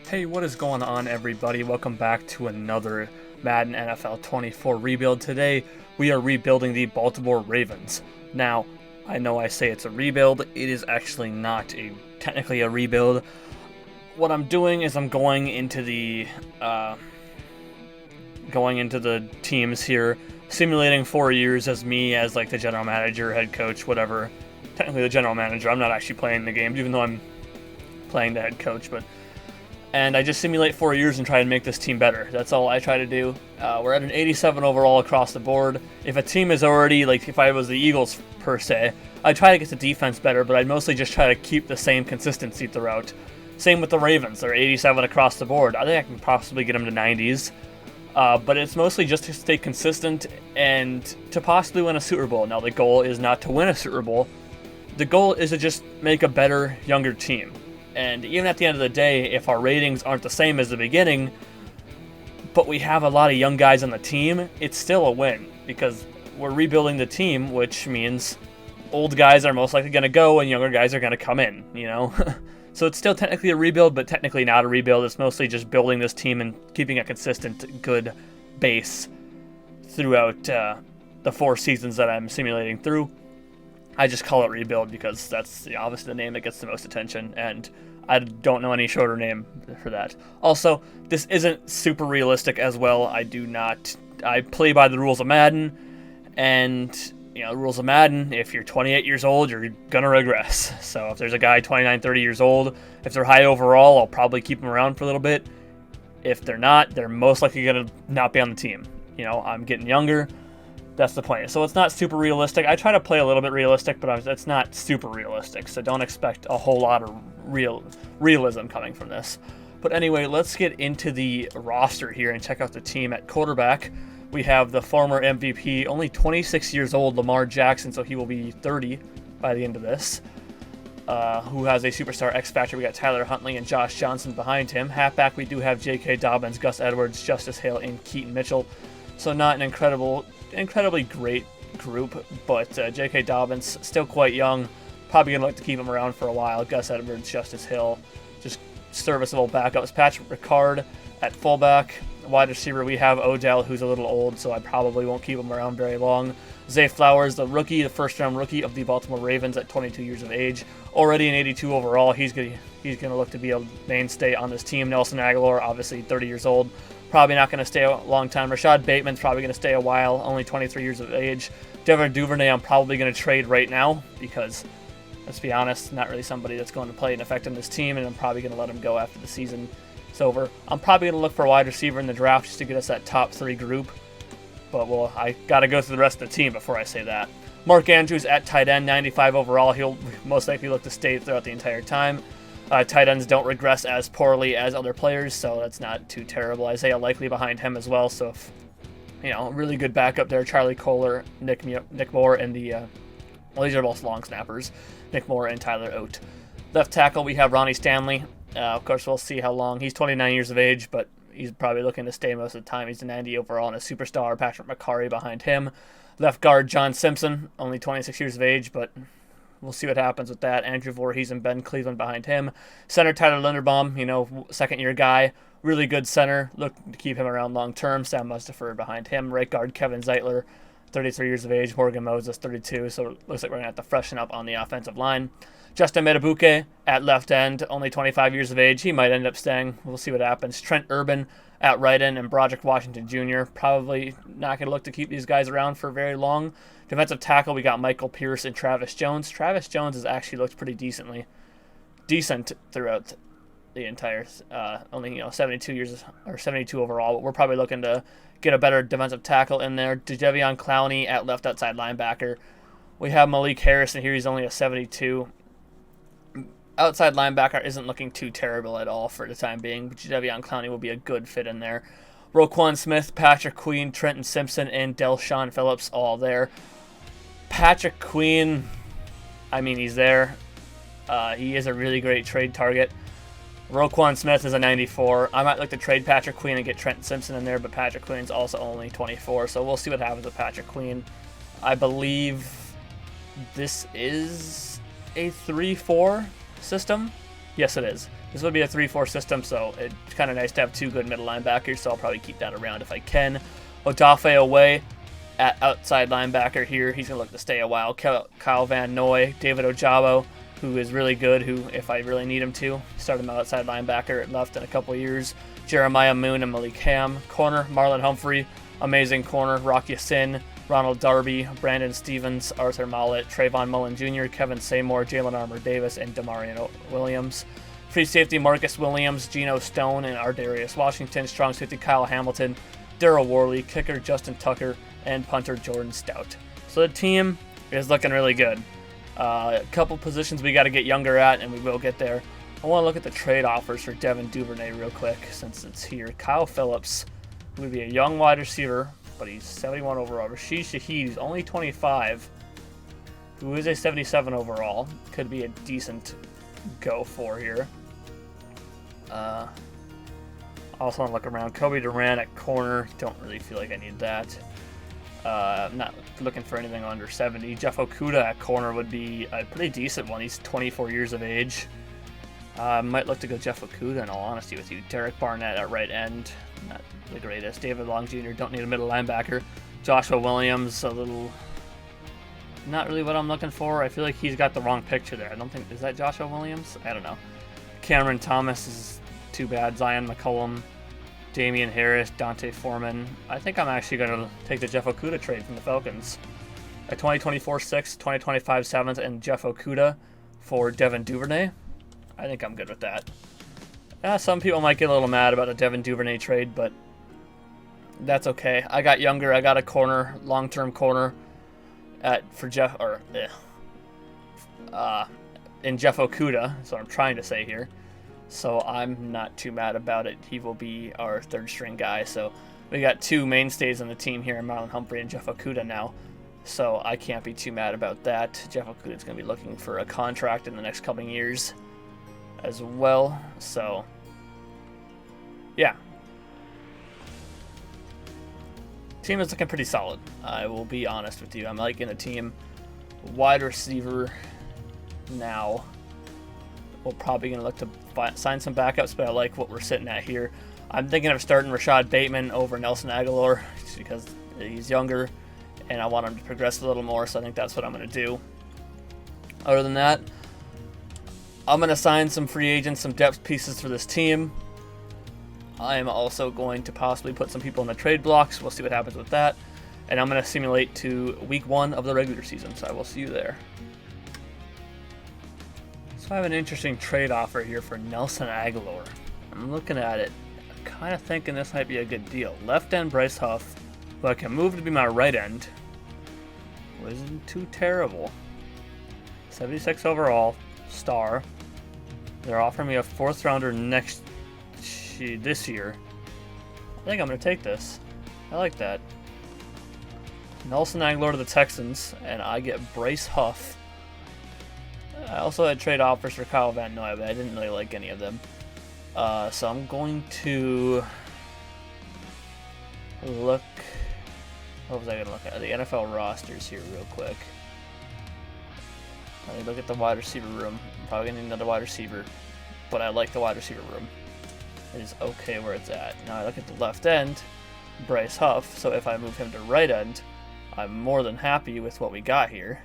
Hey, what is going on, everybody? Welcome back to another Madden NFL 24 rebuild. Today, we are rebuilding the Baltimore Ravens. Now, I know I say it's a rebuild. It is actually not technically a rebuild. What I'm doing is I'm going into the teams here, simulating 4 years as me as like the general manager, head coach, whatever. Technically the general manager. I'm not actually playing the games, even though I'm playing the head coach, and I just simulate 4 years and try and make this team better. That's all I try to do. We're at an 87 overall across the board. If a team is already, like if I was the Eagles per se, I'd try to get the defense better, but I'd mostly just try to keep the same consistency throughout. Same with the Ravens. They're 87 across the board. I think I can possibly get them to 90s. But it's mostly just to stay consistent and to possibly win a Super Bowl. Now, the goal is not to win a Super Bowl. The goal is to just make a better, younger team. And even at the end of the day, if our ratings aren't the same as the beginning, but we have a lot of young guys on the team, it's still a win because we're rebuilding the team, which means old guys are most likely going to go and younger guys are going to come in, you know? So it's still technically a rebuild, but technically not a rebuild. It's mostly just building this team and keeping a consistent, good base throughout the 4 seasons that I'm simulating through. I just call it rebuild because that's obviously the name that gets the most attention, and I don't know any shorter name for that. Also, this isn't super realistic as well. I play by the rules of Madden, and the rules of Madden, if you're 28 years old, you're gonna regress. So if there's a guy 29, 30 years old, if they're high overall, I'll probably keep them around for a little bit. If they're not, they're most likely gonna not be on the team. I'm getting younger. That's the point. So it's not super realistic. I try to play a little bit realistic, but it's not super realistic. So don't expect a whole lot of realism coming from this. But anyway, let's get into the roster here and check out the team. At quarterback, we have the former MVP, only 26 years old, Lamar Jackson, so he will be 30 by the end of this. Who has a superstar X Factor. We got Tyler Huntley and Josh Johnson behind him. Halfback, we do have J.K. Dobbins, Gus Edwards, Justice Hill, and Keaton Mitchell. So not an incredibly great group, but J.K. Dobbins, still quite young. Probably going to like to keep him around for a while. Gus Edwards, Justice Hill, just serviceable backups. Patrick Ricard at fullback. Wide receiver, we have Odell, who's a little old, so I probably won't keep him around very long. Zay Flowers, the first-round rookie of the Baltimore Ravens at 22 years of age. Already an 82 overall. He's going to look to be a mainstay on this team. Nelson Aguilar, obviously 30 years old. Probably not going to stay a long time. Rashad Bateman's probably going to stay a while, only 23 years of age. Devin Duvernay, I'm probably going to trade right now because, let's be honest, not really somebody that's going to play an effect on this team, and I'm probably going to let him go after the season is over. I'm probably going to look for a wide receiver in the draft just to get us that top 3 group, but I got to go through the rest of the team before I say that. Mark Andrews at tight end, 95 overall. He'll most likely look to stay throughout the entire time. Tight ends don't regress as poorly as other players, so that's not too terrible. Isaiah Likely behind him as well, so if, really good backup there. Charlie Kohler, Nick Moore, and these are both long snappers, Nick Moore and Tyler Oates. Left tackle, we have Ronnie Stanley. Of course, we'll see how long. He's 29 years of age, but he's probably looking to stay most of the time. He's a 90 overall and a superstar. Patrick McCarry behind him. Left guard, John Simpson, only 26 years of age, but we'll see what happens with that. Andrew Voorhees and Ben Cleveland behind him. Center, Tyler Linderbaum, second-year guy. Really good center. Look to keep him around long-term. Sam Mustipher behind him. Right guard, Kevin Zeitler, 33 years of age. Morgan Moses, 32. So it looks like we're going to have to freshen up on the offensive line. Justin Metabuke at left end, only 25 years of age. He might end up staying. We'll see what happens. Trent Urban at right end and Broderick Washington Jr. Probably not going to look to keep these guys around for very long. Defensive tackle, we got Michael Pierce and Travis Jones. Travis Jones has actually looked pretty decent throughout the entire, only 72 years or 72 overall. But we're probably looking to get a better defensive tackle in there. Jadeveon Clowney at left outside linebacker. We have Malik Harrison here. He's only a 72. Outside linebacker isn't looking too terrible at all for the time being. But Jadeveon Clowney will be a good fit in there. Roquan Smith, Patrick Queen, Trenton Simpson, and Delshawn Phillips all there. Patrick Queen, he's there. He is a really great trade target. Roquan Smith is a 94. I might look to trade Patrick Queen and get Trenton Simpson in there, but Patrick Queen's also only 24, so we'll see what happens with Patrick Queen. I believe this is a 3-4 system. Yes, it is. This would be a 3-4 system, so it's kind of nice to have 2 good middle linebackers, so I'll probably keep that around if I can. Odafe away at outside linebacker here. He's going to look to stay a while. Kyle Van Noy, David Ojabo, who is really good, who, if I really need him to, start him outside linebacker at left in a couple years. Jeremiah Moon and Malik Ham. Corner, Marlon Humphrey, amazing corner. Rock Ya-Sin, Ronald Darby, Brandon Stevens, Arthur Mollett, Trayvon Mullen Jr., Kevin Seymour, Jalen Armour Davis, and Damarian Williams. Free safety, Marcus Williams, Geno Stone, and Ardarius Washington. Strong safety, Kyle Hamilton, Darryl Worley, kicker, Justin Tucker, and punter, Jordan Stout. So the team is looking really good. A couple positions we got to get younger at, and we will get there. I want to look at the trade offers for Devin Duvernay real quick since it's here. Kyle Phillips would be a young wide receiver, but he's 71 overall. Rashid Shaheed, he's only 25, who is a 77 overall. Could be a decent go for here. Also want to look around. Kobe Durant at corner. Don't really feel like I need that. I'm not looking for anything under 70. Jeff Okuda at corner would be a pretty decent one. He's 24 years of age. Might look to go Jeff Okuda in all honesty with you. Derek Barnett at right end. Not the greatest. David Long Jr. Don't need a middle linebacker. Joshua Williams, a little... Not really what I'm looking for. I feel like he's got the wrong picture there. I don't think... Is that Joshua Williams? I don't know. Cameron Thomas is too bad. Zion McCollum, Damian Harris, Dante Foreman. I think I'm actually going to take the Jeff Okuda trade from the Falcons. A 2024 6th, 2025 7th, and Jeff Okuda for Devin Duvernay. I think I'm good with that. Some people might get a little mad about the Devin Duvernay trade, but that's okay. I got younger. I got a corner, long-term corner for Jeff, or in Jeff Okuda. That's what I'm trying to say here. So I'm not too mad about it. He will be our third string guy. So we got 2 mainstays on the team here, Marlon Humphrey and Jeff Okuda now. So I can't be too mad about that. Jeff Okuda is going to be looking for a contract in the next couple of years as well. So yeah, team is looking pretty solid. I will be honest with you. I'm liking the team. Wide receiver now. We're probably going to look to sign some backups, but I like what we're sitting at here. I'm thinking of starting Rashad Bateman over Nelson Aguilar just because he's younger and I want him to progress a little more, so I think that's what I'm going to do. Other than that, I'm going to sign some free agents, some depth pieces for this team. I am also going to possibly put some people in the trade blocks. We'll see what happens with that. And I'm going to simulate to week 1 of the regular season, so I will see you there. So I have an interesting trade offer here for Nelson Aguilar. I'm looking at it, kind of thinking this might be a good deal. Left end Bryce Huff, who I can move to be my right end, wasn't too terrible. 76 overall, star. They're offering me a 4th rounder this year. I think I'm going to take this. I like that. Nelson Aguilar to the Texans, and I get Bryce Huff. I also had trade offers for Kyle Van Noy, but I didn't really like any of them. So I'm going to look... What was I going to look at? The NFL rosters here real quick. Let me look at the wide receiver room. I'm probably going to need another wide receiver, but I like the wide receiver room. It is okay where it's at. Now I look at the left end, Bryce Huff, so if I move him to right end, I'm more than happy with what we got here.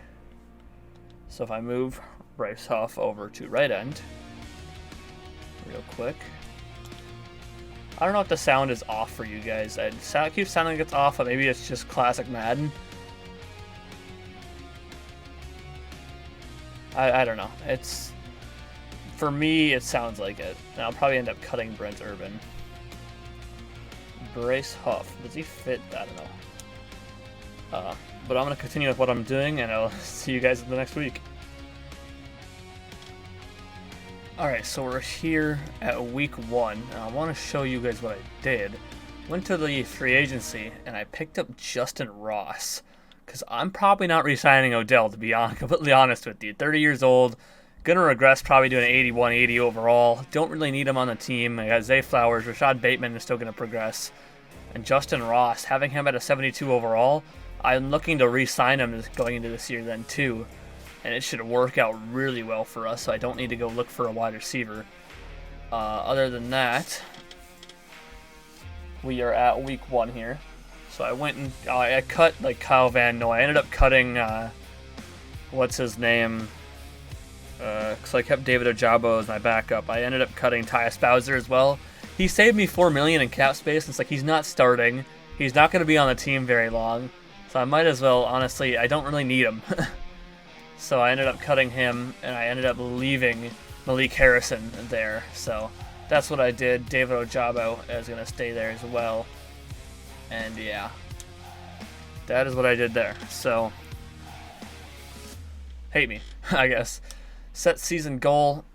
So if I move Bryce Huff over to right end, real quick. I don't know if the sound is off for you guys. It keeps sounding like it's off, but maybe it's just classic Madden. I don't know. It's... For me, it sounds like it. And I'll probably end up cutting Brent Urban. Bryce Huff. Does he fit? I don't know. But I'm going to continue with what I'm doing, and I'll see you guys in the next week. Alright, so we're here at week 1, and I want to show you guys what I did. Went to the free agency, and I picked up Justin Ross. Because I'm probably not re-signing Odell, to be completely honest with you. 30 years old. Going to regress, probably doing an 81, 80 overall. Don't really need him on the team. I got Zay Flowers. Rashad Bateman is still going to progress. And Justin Ross, having him at a 72 overall, I'm looking to re-sign him going into this year then too. And it should work out really well for us, so I don't need to go look for a wide receiver. Other than that, we are at week 1 here. So I went and I cut like Kyle Van Noy. I ended up cutting what's his name? So I kept David Ojabo as my backup. I ended up cutting Tyus Bowser as well. He saved me $4 million in cap space. It's like he's not starting. He's not going to be on the team very long. So I might as well, honestly, I don't really need him. So I ended up cutting him, and I ended up leaving Malik Harrison there. So that's what I did. David Ojabo is going to stay there as well. And yeah, that is what I did there. So hate me, I guess. Set season goal.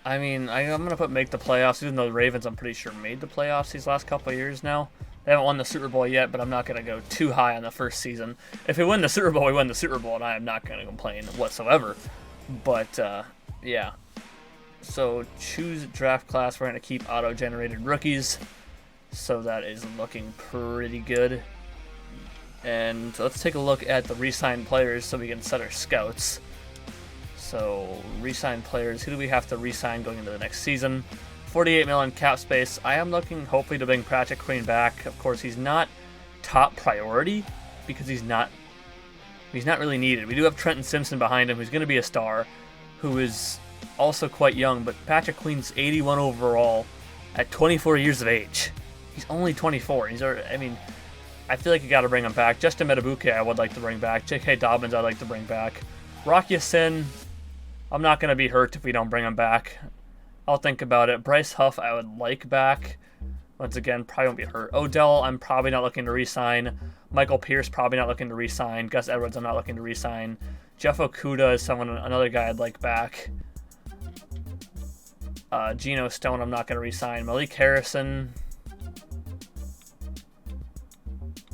I mean, I'm going to put make the playoffs, even though the Ravens, I'm pretty sure, made the playoffs these last couple of years now. They haven't won the Super Bowl yet, but I'm not going to go too high on the first season. If we win the Super Bowl, we win the Super Bowl, and I am not going to complain whatsoever. But, yeah. So, choose draft class. We're going to keep auto-generated rookies. So that is looking pretty good. And let's take a look at the re-signed players so we can set our scouts. So, re-signed players. Who do we have to re-sign going into the next season? $48 million cap space. I am looking, hopefully, to bring Patrick Queen back. Of course, he's not top priority because he's not really needed. We do have Trenton Simpson behind him, who's going to be a star, who is also quite young. But Patrick Queen's 81 overall at 24 years of age. He's only 24. I feel like you got to bring him back. Justin Metabuke, I would like to bring back. J.K. Dobbins, I'd like to bring back. Rock Ya-Sin, I'm not going to be hurt if we don't bring him back. I'll think about it. Bryce Huff, I would like back. Once again, probably won't be hurt. Odell, I'm probably not looking to re-sign. Michael Pierce, probably not looking to re-sign. Gus Edwards, I'm not looking to re-sign. Jeff Okudah is another guy I'd like back. Geno Stone, I'm not going to re-sign. Malik Harrison.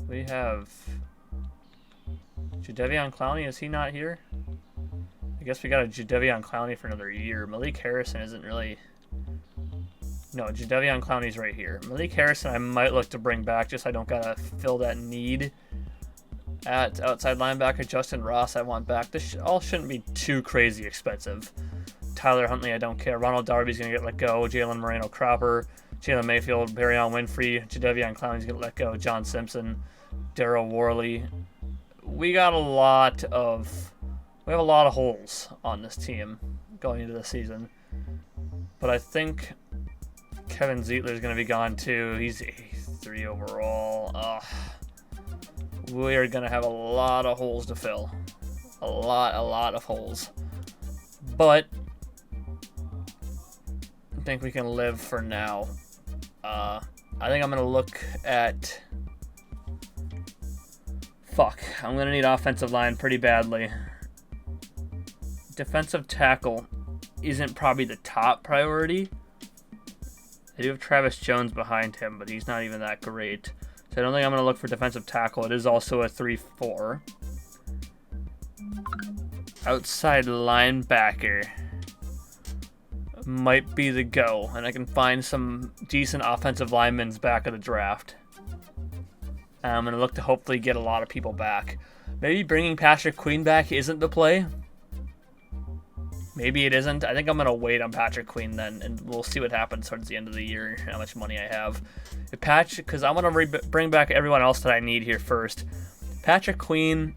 We have Jadeveon Clowney. Is he not here? I guess we got a Jadeveon Clowney for another year. Malik Harrison isn't really... No, Jadeveon Clowney's right here. Malik Harrison I might look to bring back, just so I don't got to fill that need. At outside linebacker, Justin Ross I want back. This all shouldn't be too crazy expensive. Tyler Huntley, I don't care. Ronald Darby's going to get let go. Jalen Moreno-Cropper. Jalen Mayfield, Barryon Winfrey. Jadeveon Clowney's going to let go. John Simpson. Daryl Worley. We have a lot of holes on this team going into the season. But I think Kevin Zeitler is going to be gone too. He's 83 overall. We are going to have a lot of holes to fill. A lot of holes. But I think we can live for now. I think I'm going to look at... I'm going to need offensive line pretty badly. Defensive tackle isn't probably the top priority. I do have Travis Jones behind him, but he's not even that great. So I don't think I'm going to look for defensive tackle. It is also a 3-4. Outside linebacker might be the go, and I can find some decent offensive linemen back of the draft. I'm going to look to hopefully get a lot of people back. Maybe bringing Patrick Queen back isn't the play. Maybe it isn't. I think I'm going to wait on Patrick Queen then, and we'll see what happens towards the end of the year, how much money I have. Because I want to bring back everyone else that I need here first. Patrick Queen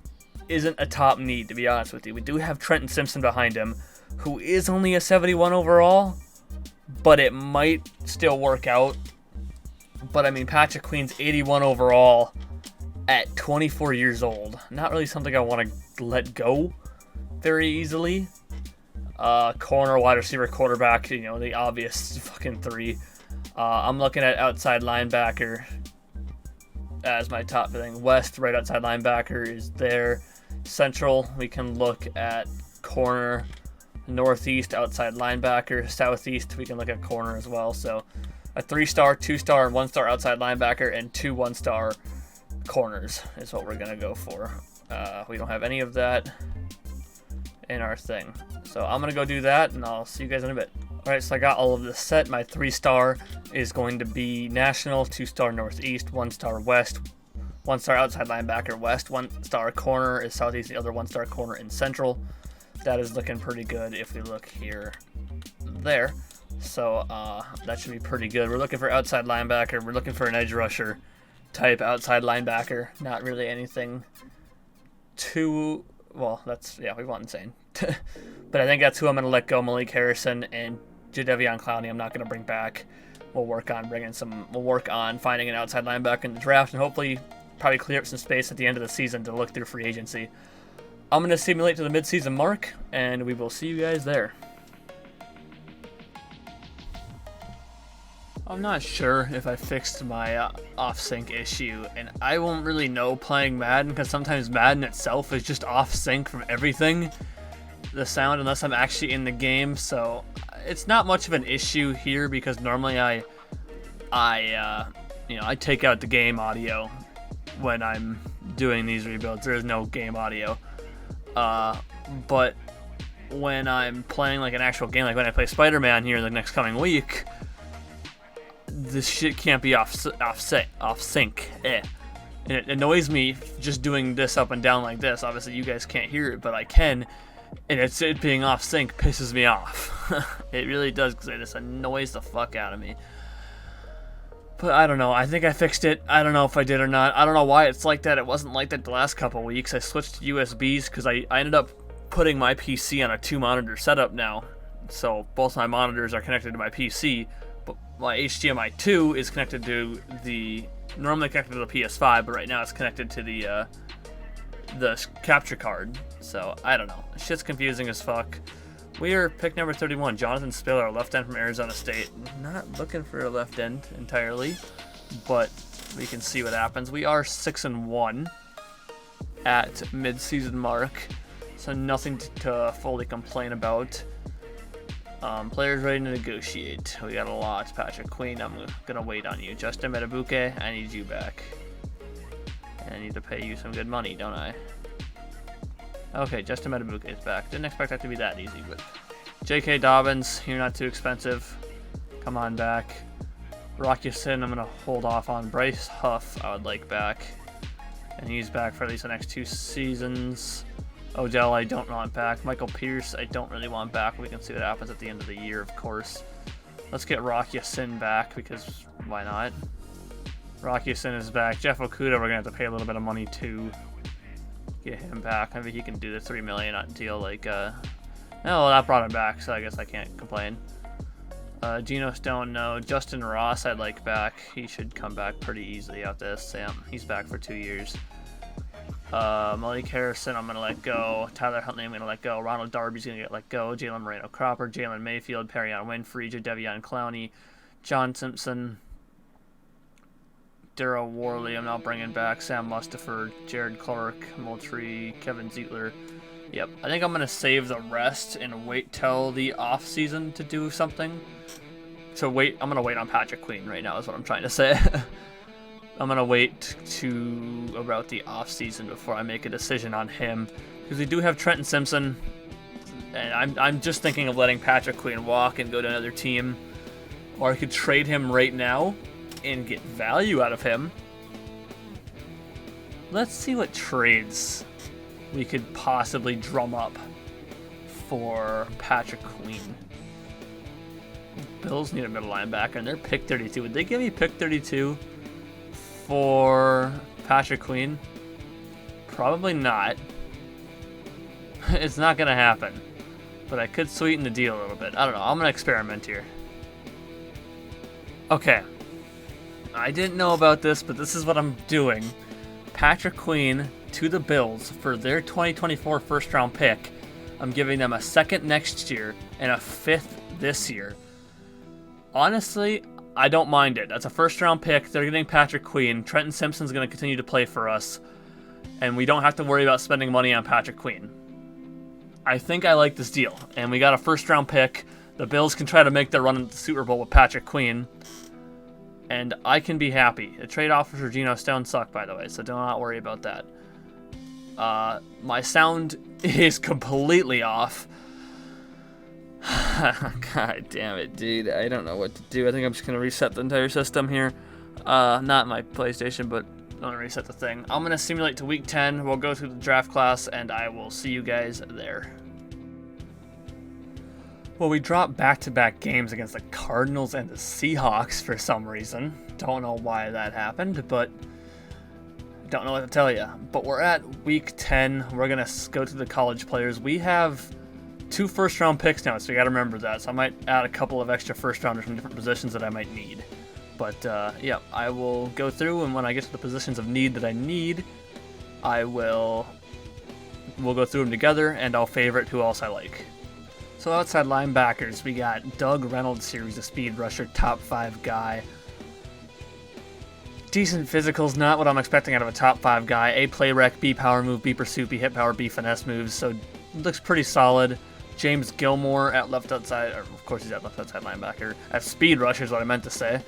isn't a top need, to be honest with you. We do have Trenton Simpson behind him, who is only a 71 overall, but it might still work out. But, I mean, Patrick Queen's 81 overall at 24 years old. Not really something I want to let go very easily. Corner, wide receiver, quarterback, the obvious fucking three. I'm looking at outside linebacker as my top thing. West, right outside linebacker is there. Central, we can look at corner. Northeast, outside linebacker. Southeast, we can look at corner as well. So a 3-star, 2-star, and 1-star outside linebacker, and 2 1-star corners is what we're going to go for. We don't have any of that in our thing. So I'm going to go do that, and I'll see you guys in a bit. Alright, so I got all of this set. My 3-star is going to be National, 2-star Northeast, 1-star West, 1-star outside linebacker West, 1-star corner is Southeast, the other 1-star corner in Central. That is looking pretty good if we look here. There. So that should be pretty good. We're looking for outside linebacker. We're looking for an edge rusher type outside linebacker. Not really anything too, well, we want insane. But I think that's who I'm going to let go. Malik Harrison and Jadeveon Clowney I'm not going to bring back. We'll work on finding an outside linebacker in the draft and hopefully probably clear up some space at the end of the season to look through free agency. I'm going to simulate to the midseason mark, and we will see you guys there. I'm not sure if I fixed my off-sync issue, and I won't really know playing Madden because sometimes Madden itself is just off-sync from everything, the sound, unless I'm actually in the game. So it's not much of an issue here because normally I take out the game audio when I'm doing these rebuilds. There is no game audio, but when I'm playing like an actual game, like when I play Spider-Man here in the next coming week, this shit can't be off sync. And it annoys me just doing this up and down like this. Obviously you guys can't hear it, but I can, and it being off sync pisses me off. It really does, because it just annoys the fuck out of me. But I don't know, I think I fixed it. I don't know if I did or not. I don't know why it's like that. It wasn't like that the last couple weeks. I switched to USBs because I ended up putting my PC on a 2-monitor setup now, so both my monitors are connected to my PC. My HDMI 2 is connected to normally connected to the PS5, but right now it's connected to the capture card. So I don't know. Shit's confusing as fuck. We are pick number 31, Jonathan Spiller, a left end from Arizona State. Not looking for a left end entirely, but we can see what happens. We are 6-1 at mid-season mark, so nothing to fully complain about. Players ready to negotiate. We got a lot. Patrick Queen, I'm gonna wait on you. Justin Metabuke, I need you back. And I need to pay you some good money, don't I? Okay, Justin Metabuke is back. Didn't expect that to be that easy, but J.K. Dobbins, you're not too expensive. Come on back. Rock Ya-Sin, I'm gonna hold off on. Bryce Huff, I would like back. And he's back for at least the next 2 seasons. Odell, I don't want back. Michael Pierce, I don't really want back. We can see what happens at the end of the year, of course. Let's get Rock Ya-Sin back, because why not? Rock Ya-Sin is back. Jeff Okudah, we're going to have to pay a little bit of money to get him back. Maybe he can do the $3 million deal like... No, that brought him back, so I guess I can't complain. Geno Stone, no. Justin Ross, I'd like back. He should come back pretty easily out this. Sam, he's back for 2 years. Malik Harrison, I'm going to let go. Tyler Huntley, I'm going to let go. Ronald Darby's going to get let go. Jalen Moreno-Cropper, Jalen Mayfield, Perrion Winfrey, Jadeveon Clowney, John Simpson, Darryl Worley, I'm not bringing back. Sam Mustipher, Jared Clark, Moultrie, Kevin Zietler. Yep, I think I'm going to save the rest and wait till the off season to do something. I'm going to wait on Patrick Queen right now is what I'm trying to say. I'm going to wait to about the offseason before I make a decision on him. Because we do have Trenton Simpson. And I'm just thinking of letting Patrick Queen walk and go to another team. Or I could trade him right now and get value out of him. Let's see what trades we could possibly drum up for Patrick Queen. Bills need a middle linebacker, and they're pick 32. Would they give me pick 32? For Patrick Queen? Probably not. It's not going to happen. But I could sweeten the deal a little bit. I don't know. I'm going to experiment here. Okay. I didn't know about this, but this is what I'm doing. Patrick Queen to the Bills for their 2024 first-round pick. I'm giving them a 2nd next year and a 5th this year. Honestly, I don't mind it. That's a first-round pick. They're getting Patrick Queen. Trenton Simpson's going to continue to play for us. And we don't have to worry about spending money on Patrick Queen. I think I like this deal. And we got a first-round pick. The Bills can try to make their run into the Super Bowl with Patrick Queen. And I can be happy. The trade offers for Geno Stone suck, by the way, so do not worry about that. My sound is completely off. God damn it, dude. I don't know what to do. I think I'm just going to reset the entire system here. Not my PlayStation, but I'm going to reset the thing. I'm going to simulate to week 10. We'll go through the draft class, and I will see you guys there. Well, we dropped back-to-back games against the Cardinals and the Seahawks for some reason. Don't know why that happened, but don't know what to tell you. But we're at week 10. We're going to go to the college players. We have 2 first-round picks now, so you got to remember that. So I might add a couple of extra first-rounders from different positions that I might need. But, yeah, I will go through, and when I get to the positions of need that I need, we'll go through them together, and I'll favorite who else I like. So outside linebackers, we got Doug Reynolds here. He's a speed rusher, top 5 guy. Decent physicals, not what I'm expecting out of a top 5 guy. A play rec, B power move, B pursuit, B hit power, B finesse moves. So looks pretty solid. James Gilmore at left outside, or of course he's at left outside linebacker. At speed rusher is what I meant to say.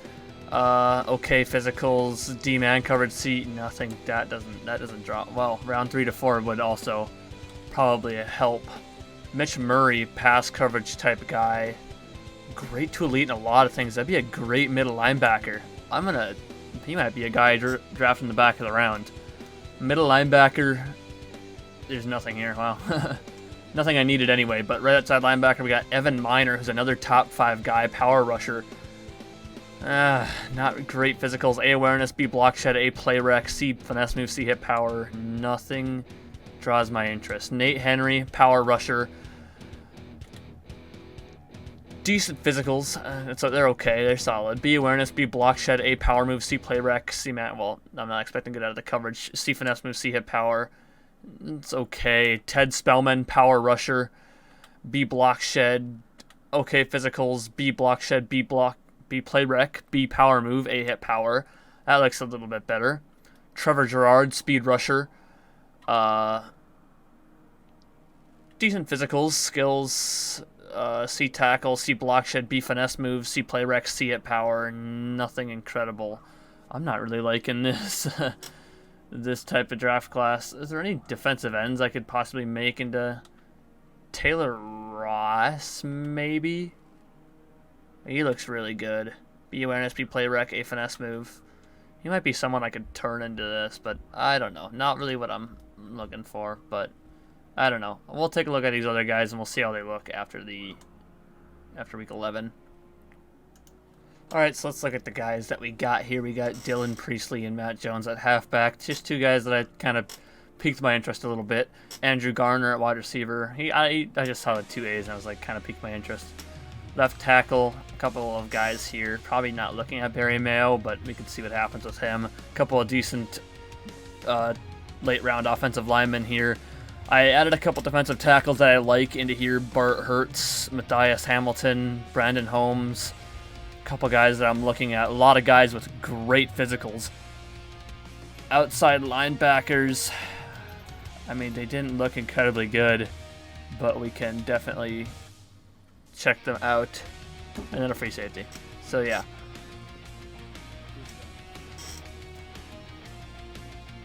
Okay physicals, D man coverage, C nothing. That doesn't drop. Well, round 3 to 4 would also probably help. Mitch Murray, pass coverage type guy. Great to elite in a lot of things. That'd be a great middle linebacker. He might be a guy drafted in the back of the round. Middle linebacker, there's nothing here. Wow. Nothing I needed anyway, but right outside linebacker, we got Evan Miner, who's another top 5 guy, power rusher. Not great physicals. A awareness, B block shed, A play rec, C finesse move, C hit power. Nothing draws my interest. Nate Henry, power rusher. Decent physicals, so they're okay, they're solid. B awareness, B block shed, A power move, C play rec, C mat. Well, I'm not expecting to get out of the coverage. C finesse move, C hit power. It's okay. Ted Spellman, power rusher, B block shed, okay physicals, B block shed, B play rec, B power move, A hit power. That looks a little bit better. Trevor Gerard, speed rusher. Decent physicals, skills. C tackle, C block shed, B finesse move, C play rec, C hit power. Nothing incredible. I'm not really liking this this type of draft class. Is there any defensive ends I could possibly make into Taylor Ross? Maybe. He looks really good. B awareness, B play rec, A finesse move. He might be someone I could turn into this, but I don't know. Not really what I'm looking for, but I don't know. We'll take a look at these other guys and we'll see how they look after week 11. Alright, so let's look at the guys that we got here. We got Dylan Priestley and Matt Jones at halfback. Just 2 guys that I kind of piqued my interest a little bit. Andrew Garner at wide receiver. I just saw the 2 A's and I was like, kind of piqued my interest. Left tackle, a couple of guys here. Probably not looking at Barry Mayo, but we can see what happens with him. A couple of decent late round offensive linemen here. I added a couple defensive tackles that I like into here. Bart Hertz, Matthias Hamilton, Brandon Holmes. A couple guys that I'm looking at. A lot of guys with great physicals. Outside linebackers. I mean, they didn't look incredibly good, but we can definitely check them out. And then a free safety. So, yeah.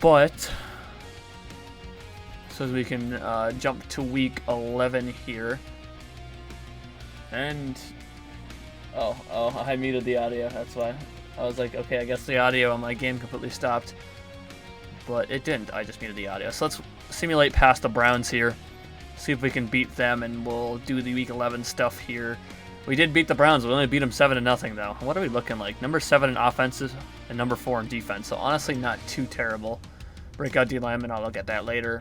But so as we can jump to week 11 here. And oh, I muted the audio, that's why. I was like, okay, I guess the audio on my game completely stopped. But it didn't, I just muted the audio. So let's simulate past the Browns here. See if we can beat them, and we'll do the week 11 stuff here. We did beat the Browns, we only beat them 7-0 though. What are we looking like? Number 7 in offenses and number 4 in defense. So honestly, not too terrible. Breakout D lineman, I'll look at that later.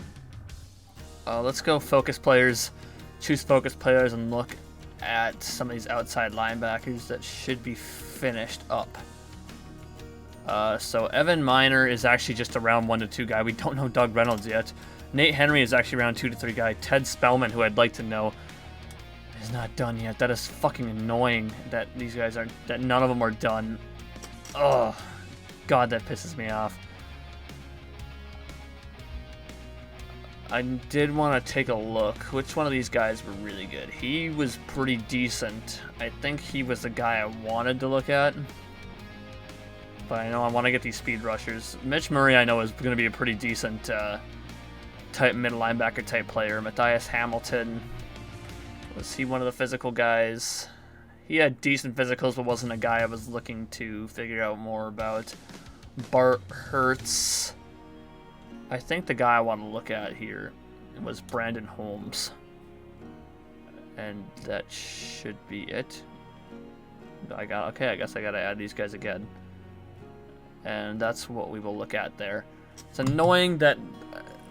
Let's go focus players. Choose focus players and look at some of these outside linebackers that should be finished up. So Evan Miner is actually just a round 1 to 2 guy. We don't know Doug Reynolds yet. Nate Henry is actually round 2 to 3 guy. Ted Spellman, who I'd like to know, is not done yet. That is fucking annoying that these guys aren't, that none of them are done. Oh, God, that pisses me off. I did want to take a look. Which one of these guys were really good? He was pretty decent. I think he was the guy I wanted to look at. But I know I want to get these speed rushers. Mitch Murray, I know, is going to be a pretty decent type middle linebacker type player. Matthias Hamilton. Was he one of the physical guys? He had decent physicals, but wasn't a guy I was looking to figure out more about. Bart Hertz. I think the guy I want to look at here was Brandon Holmes. And that should be it. Okay, I guess I gotta add these guys again. And that's what we will look at there. It's annoying that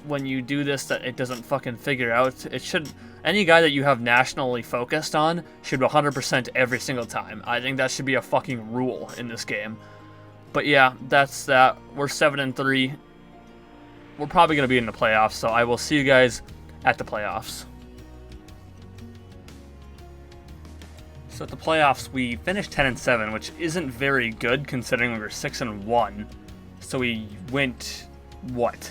when you do this that it doesn't fucking figure out. It should, any guy that you have nationally focused on should 100% every single time. I think that should be a fucking rule in this game. But yeah, that's that. We're 7-3. We're probably gonna be in the playoffs, so I will see you guys at the playoffs. So at the playoffs, we finished 10-7, which isn't very good considering we were 6-1. So we went what?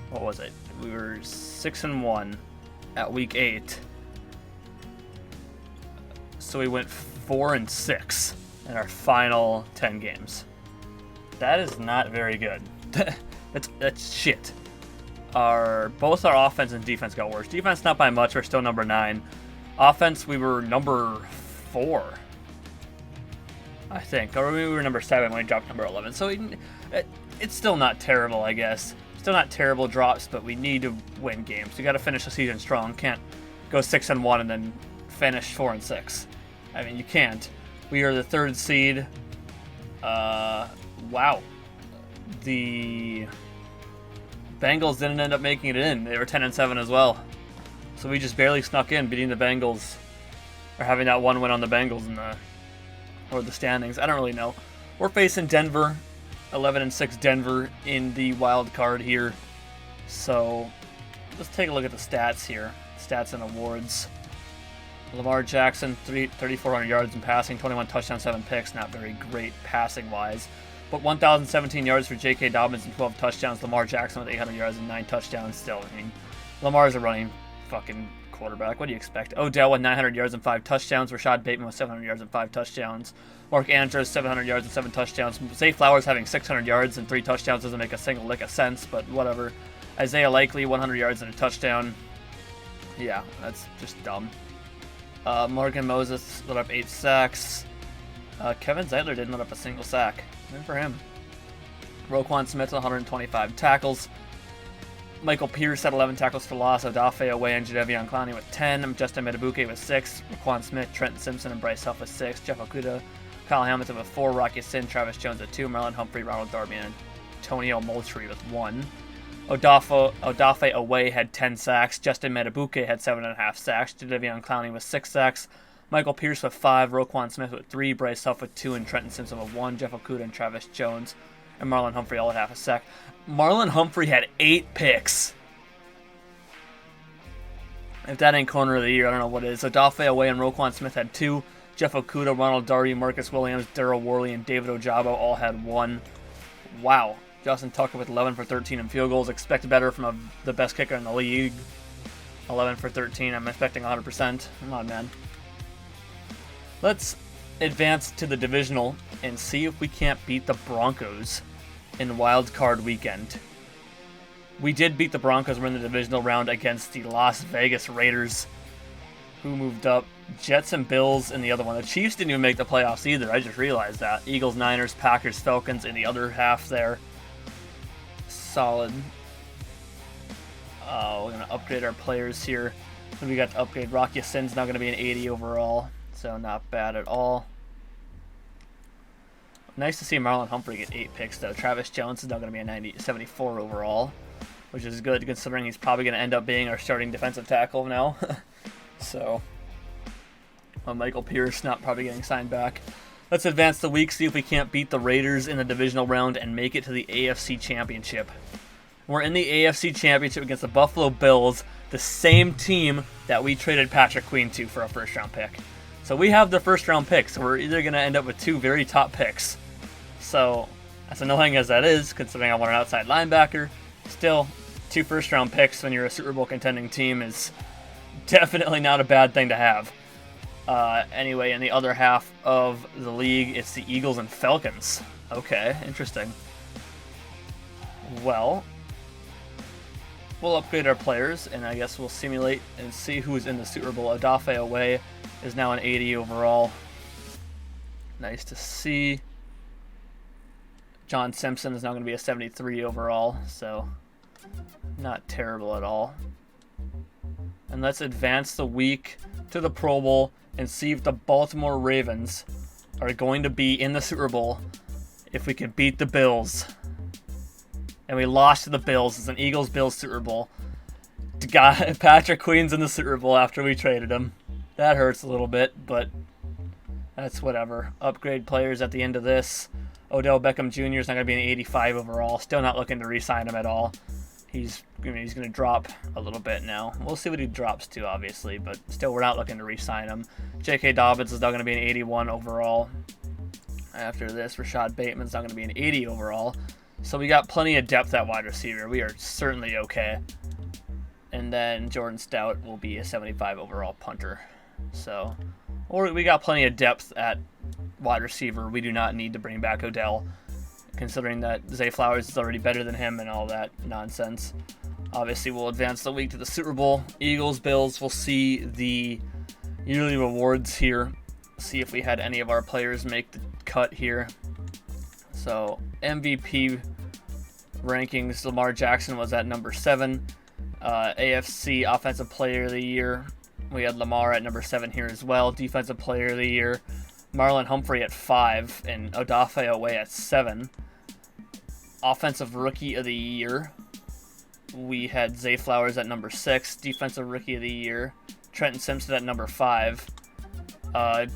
What was it? We were 6-1 at week 8. So we went 4-6 in our final 10 games. That is not very good. That's shit. Both our offense and defense got worse. Defense not by much. We're still number 9. Offense, we were number 4, I think. Or we were number 7 when we dropped number 11. So it's still not terrible, I guess. Still not terrible drops, but we need to win games. We got to finish the season strong. Can't go 6-1 and then finish 4-6. I mean, you can't. We are the 3rd seed. Wow. The Bengals didn't end up making it in. They were 10-7 as well. So we just barely snuck in, beating the Bengals, or having that one win on the Bengals in the standings. I don't really know. We're facing Denver, 11-6 Denver in the wild card here. So let's take a look at the stats here. Stats and awards. Lamar Jackson, 3,400 yards in passing, 21 touchdowns, 7 picks. Not very great passing wise. But 1,017 yards for J.K. Dobbins and 12 touchdowns. Lamar Jackson with 800 yards and 9 touchdowns still. I mean, Lamar's a running fucking quarterback. What do you expect? Odell with 900 yards and 5 touchdowns. Rashad Bateman with 700 yards and 5 touchdowns. Mark Andrews 700 yards and 7 touchdowns. Zay Flowers having 600 yards and 3 touchdowns doesn't make a single lick of sense, but whatever. Isaiah Likely 100 yards and a touchdown. Yeah, that's just dumb. Morgan Moses lit up 8 sacks. Kevin Zeitler didn't let up a single sack. Good for him. Roquan Smith 125 tackles. Michael Pierce had 11 tackles for loss. Odafe Away and Jadeveon Clowney with 10. Justin Medabuke with 6. Raquan Smith, Trenton Simpson, and Bryce Huff with 6. Jeff Okuda, Kyle Hamilton with 4. Rocky Sin, Travis Jones with 2. Marlon Humphrey, Ronald Darby, and Antonio Moultrie with 1. Odafe Away had 10 sacks. Justin Medabuke had 7.5 sacks. Jadeveon Clowney with 6 sacks. Michael Pierce with 5. Roquan Smith with 3. Bryce Huff with 2. And Trenton Simpson with 1. Jeff Okuda and Travis Jones and Marlon Humphrey all at half a sack. Marlon Humphrey had 8 picks. If that ain't corner of the year, I don't know what is. Odafe Away and Roquan Smith had 2. Jeff Okuda, Ronald Darby, Marcus Williams, Darryl Worley, and David Ojabo all had 1. Wow. Justin Tucker with 11 for 13 in field goals. Expect better from the best kicker in the league. 11 for 13. I'm expecting 100%. Come on, man. Let's advance to the divisional and see if we can't beat the Broncos in wild card weekend. We did beat the Broncos. We're in the divisional round against the Las Vegas Raiders, who moved up. Jets and Bills in the other one. The Chiefs didn't even make the playoffs either. I just realized that. Eagles, Niners, Packers, Falcons in the other half there. Solid. We're going to upgrade our players here. We got to upgrade. Rocky Sin's now going to be an 80 overall, so not bad at all. Nice to see Marlon Humphrey get 8 picks, though. Travis Jones is now going to be a 74 overall, which is good considering he's probably going to end up being our starting defensive tackle now. So, Michael Pierce not probably getting signed back. Let's advance the week, see if we can't beat the Raiders in the divisional round and make it to the AFC Championship. We're in the AFC Championship against the Buffalo Bills, the same team that we traded Patrick Queen to for a first-round pick. So we have the first-round pick, so we're either going to end up with 2 very top picks. So, as annoying as that is, considering I want an outside linebacker, still, 2 first-round picks when you're a Super Bowl contending team is definitely not a bad thing to have. Anyway, in the other half of the league, it's the Eagles and Falcons. Okay, interesting. Well, we'll upgrade our players, and I guess we'll simulate and see who's in the Super Bowl. Odafe Away is now an 80 overall. Nice to see. John Simpson is now going to be a 73 overall, so not terrible at all. And let's advance the week to the Pro Bowl and see if the Baltimore Ravens are going to be in the Super Bowl if we could beat the Bills. And we lost to the Bills. It's an Eagles-Bills Super Bowl. Patrick Queen's in the Super Bowl after we traded him. That hurts a little bit, but that's whatever. Upgrade players at the end of this. Odell Beckham Jr. is not going to be an 85 overall. Still not looking to re-sign him at all. He's going to drop a little bit now. We'll see what he drops to, obviously, but still we're not looking to re-sign him. J.K. Dobbins is now going to be an 81 overall. After this, Rashad Bateman's now going to be an 80 overall. So we got plenty of depth at wide receiver. We are certainly okay. And then Jordan Stout will be a 75 overall punter. So, or we got plenty of depth at wide receiver. We do not need to bring back Odell, considering that Zay Flowers is already better than him and all that nonsense. Obviously, we'll advance the week to the Super Bowl. Eagles, Bills, we'll see the yearly rewards here. See if we had any of our players make the cut here. So, MVP rankings, Lamar Jackson was at number 7. AFC Offensive Player of the Year, we had Lamar at number 7 here as well. Defensive Player of the Year, Marlon Humphrey at 5 and Odafe Oweh at 7. Offensive Rookie of the Year, we had Zay Flowers at number 6. Defensive Rookie of the Year, Trenton Simpson at number 5.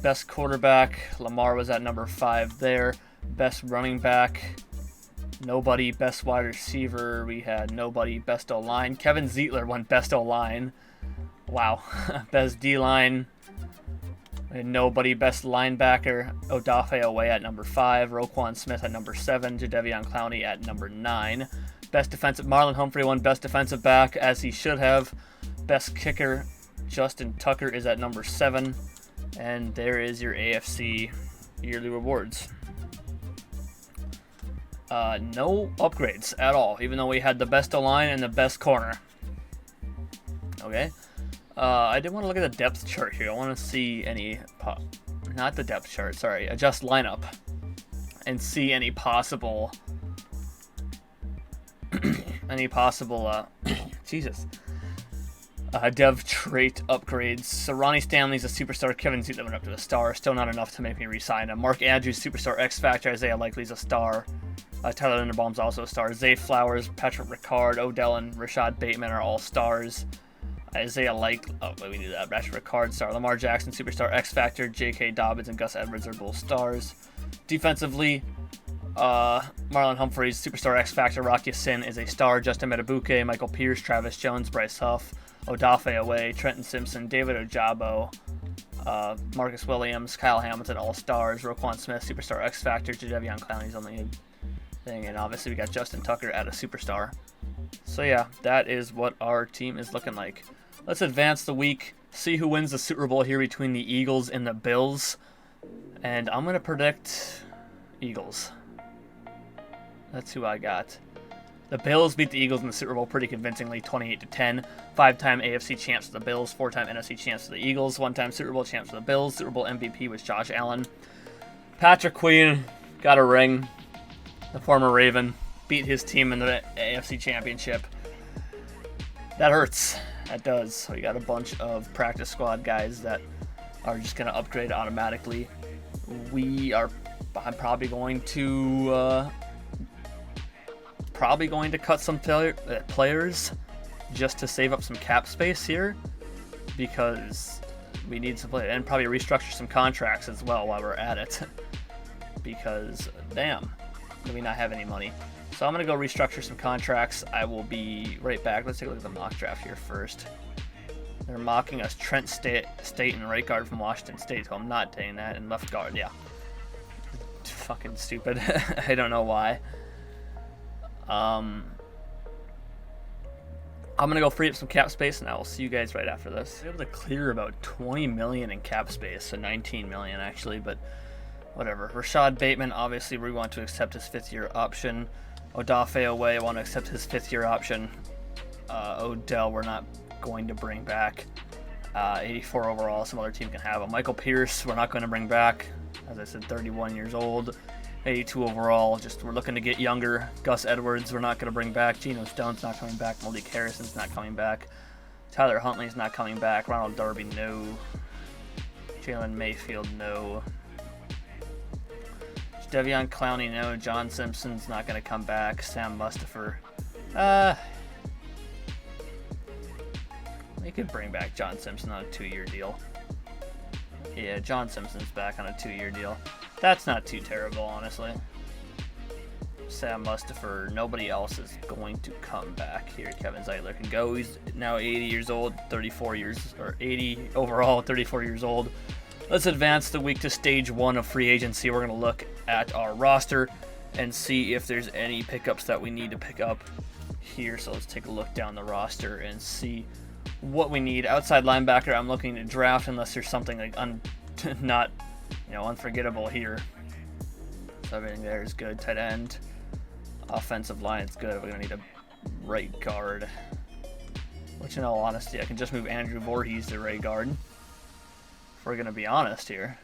Best quarterback, Lamar was at number 5 there. Best running back, nobody. Best wide receiver, we had nobody. Best O-line, Kevin Zeitler won Best O-line. Wow. Best D-line, nobody. Best linebacker, Odafe Oweh at number 5. Roquan Smith at number 7. Jadeveon Clowney at number 9. Best defensive, Marlon Humphrey won Best Defensive Back, as he should have. Best kicker, Justin Tucker is at number 7. And there is your AFC yearly rewards. No upgrades at all, even though we had the best O-line and the best corner. Okay. I did want to look at the depth chart here. I want to see any... not the depth chart, sorry. Adjust lineup. And see any possible... Jesus. Dev trait upgrades. So Ronnie Stanley's a superstar. Kevin Zeitler went up to a star. Still not enough to make me re-sign him. Mark Andrews, superstar X Factor. Isaiah Likely's a star. Tyler Linderbaum's also a star. Zay Flowers, Patrick Ricard, Odell, and Rashad Bateman are all stars. Isaiah Likely, we do that. Patrick Ricard, star. Lamar Jackson, superstar X Factor. J.K. Dobbins and Gus Edwards are both stars. Defensively, Marlon Humphreys, superstar X Factor. Rock Ya-Sin is a star. Justin Metabuke, Michael Pierce, Travis Jones, Bryce Huff, Odafe Oweh, Trenton Simpson, David Ojabo, Marcus Williams, Kyle Hamilton, all stars. Roquan Smith, superstar X Factor. Jadeveon Clowney's only a thing, and obviously we got Justin Tucker at a superstar. So yeah, that is what our team is looking like. Let's advance the week, see who wins the Super Bowl here between the Eagles and the Bills. And I'm going to predict Eagles. That's who I got. The Bills beat the Eagles in the Super Bowl pretty convincingly, 28-10. 5-time AFC champs for the Bills, 4-time NFC champs for the Eagles, 1-time Super Bowl champs for the Bills. Super Bowl MVP was Josh Allen. Patrick Queen got a ring. The former Raven beat his team in the AFC Championship. That hurts. That does. So we got a bunch of practice squad guys that are just going to upgrade automatically. I'm probably going to cut some players just to save up some cap space here, because we need some players, and probably restructure some contracts as well while we're at it, because damn, do we not have any money. So I'm going to go restructure some contracts. I will be right back. Let's take a look at the mock draft here first. They're mocking us Trent State and right guard from Washington State, so I'm not taking that. And left guard, yeah. Fucking stupid. I don't know why. I'm going to go free up some cap space, and I will see you guys right after this. I was able to clear about $20 million in cap space, so $19 million actually, but whatever. Rashad Bateman, obviously we want to accept his 5th-year option. Odafe Oweh, I want to accept his 5th-year option. Odell, we're not going to bring back. 84 overall, some other team can have him. Michael Pierce, we're not going to bring back. As I said, 31 years old. 82 overall, we're looking to get younger. Gus Edwards, we're not going to bring back. Geno Stone's not coming back. Malik Harrison's not coming back. Tyler Huntley's not coming back. Ronald Darby, no. Jalen Mayfield, no. Devion Clowney, no. John Simpson's not going to come back. Sam Mustipher. They could bring back John Simpson on a 2-year deal. Yeah, John Simpson's back on a 2-year deal. That's not too terrible, honestly. Sam Mustipher, nobody else is going to come back here. Kevin Zeitler can go. He's now 80 years old, 80 overall, 34 years old. Let's advance the week to stage 1 of free agency. We're going to look at our roster and see if there's any pickups that we need to pick up here. So let's take a look down the roster and see what we need. Outside linebacker, I'm looking to draft unless there's something like not, unforgettable here. So everything there is good. Tight end. Offensive line is good. We're going to need a right guard. Which, in all honesty, I can just move Andrew Voorhees to right guard. If we're going to be honest here.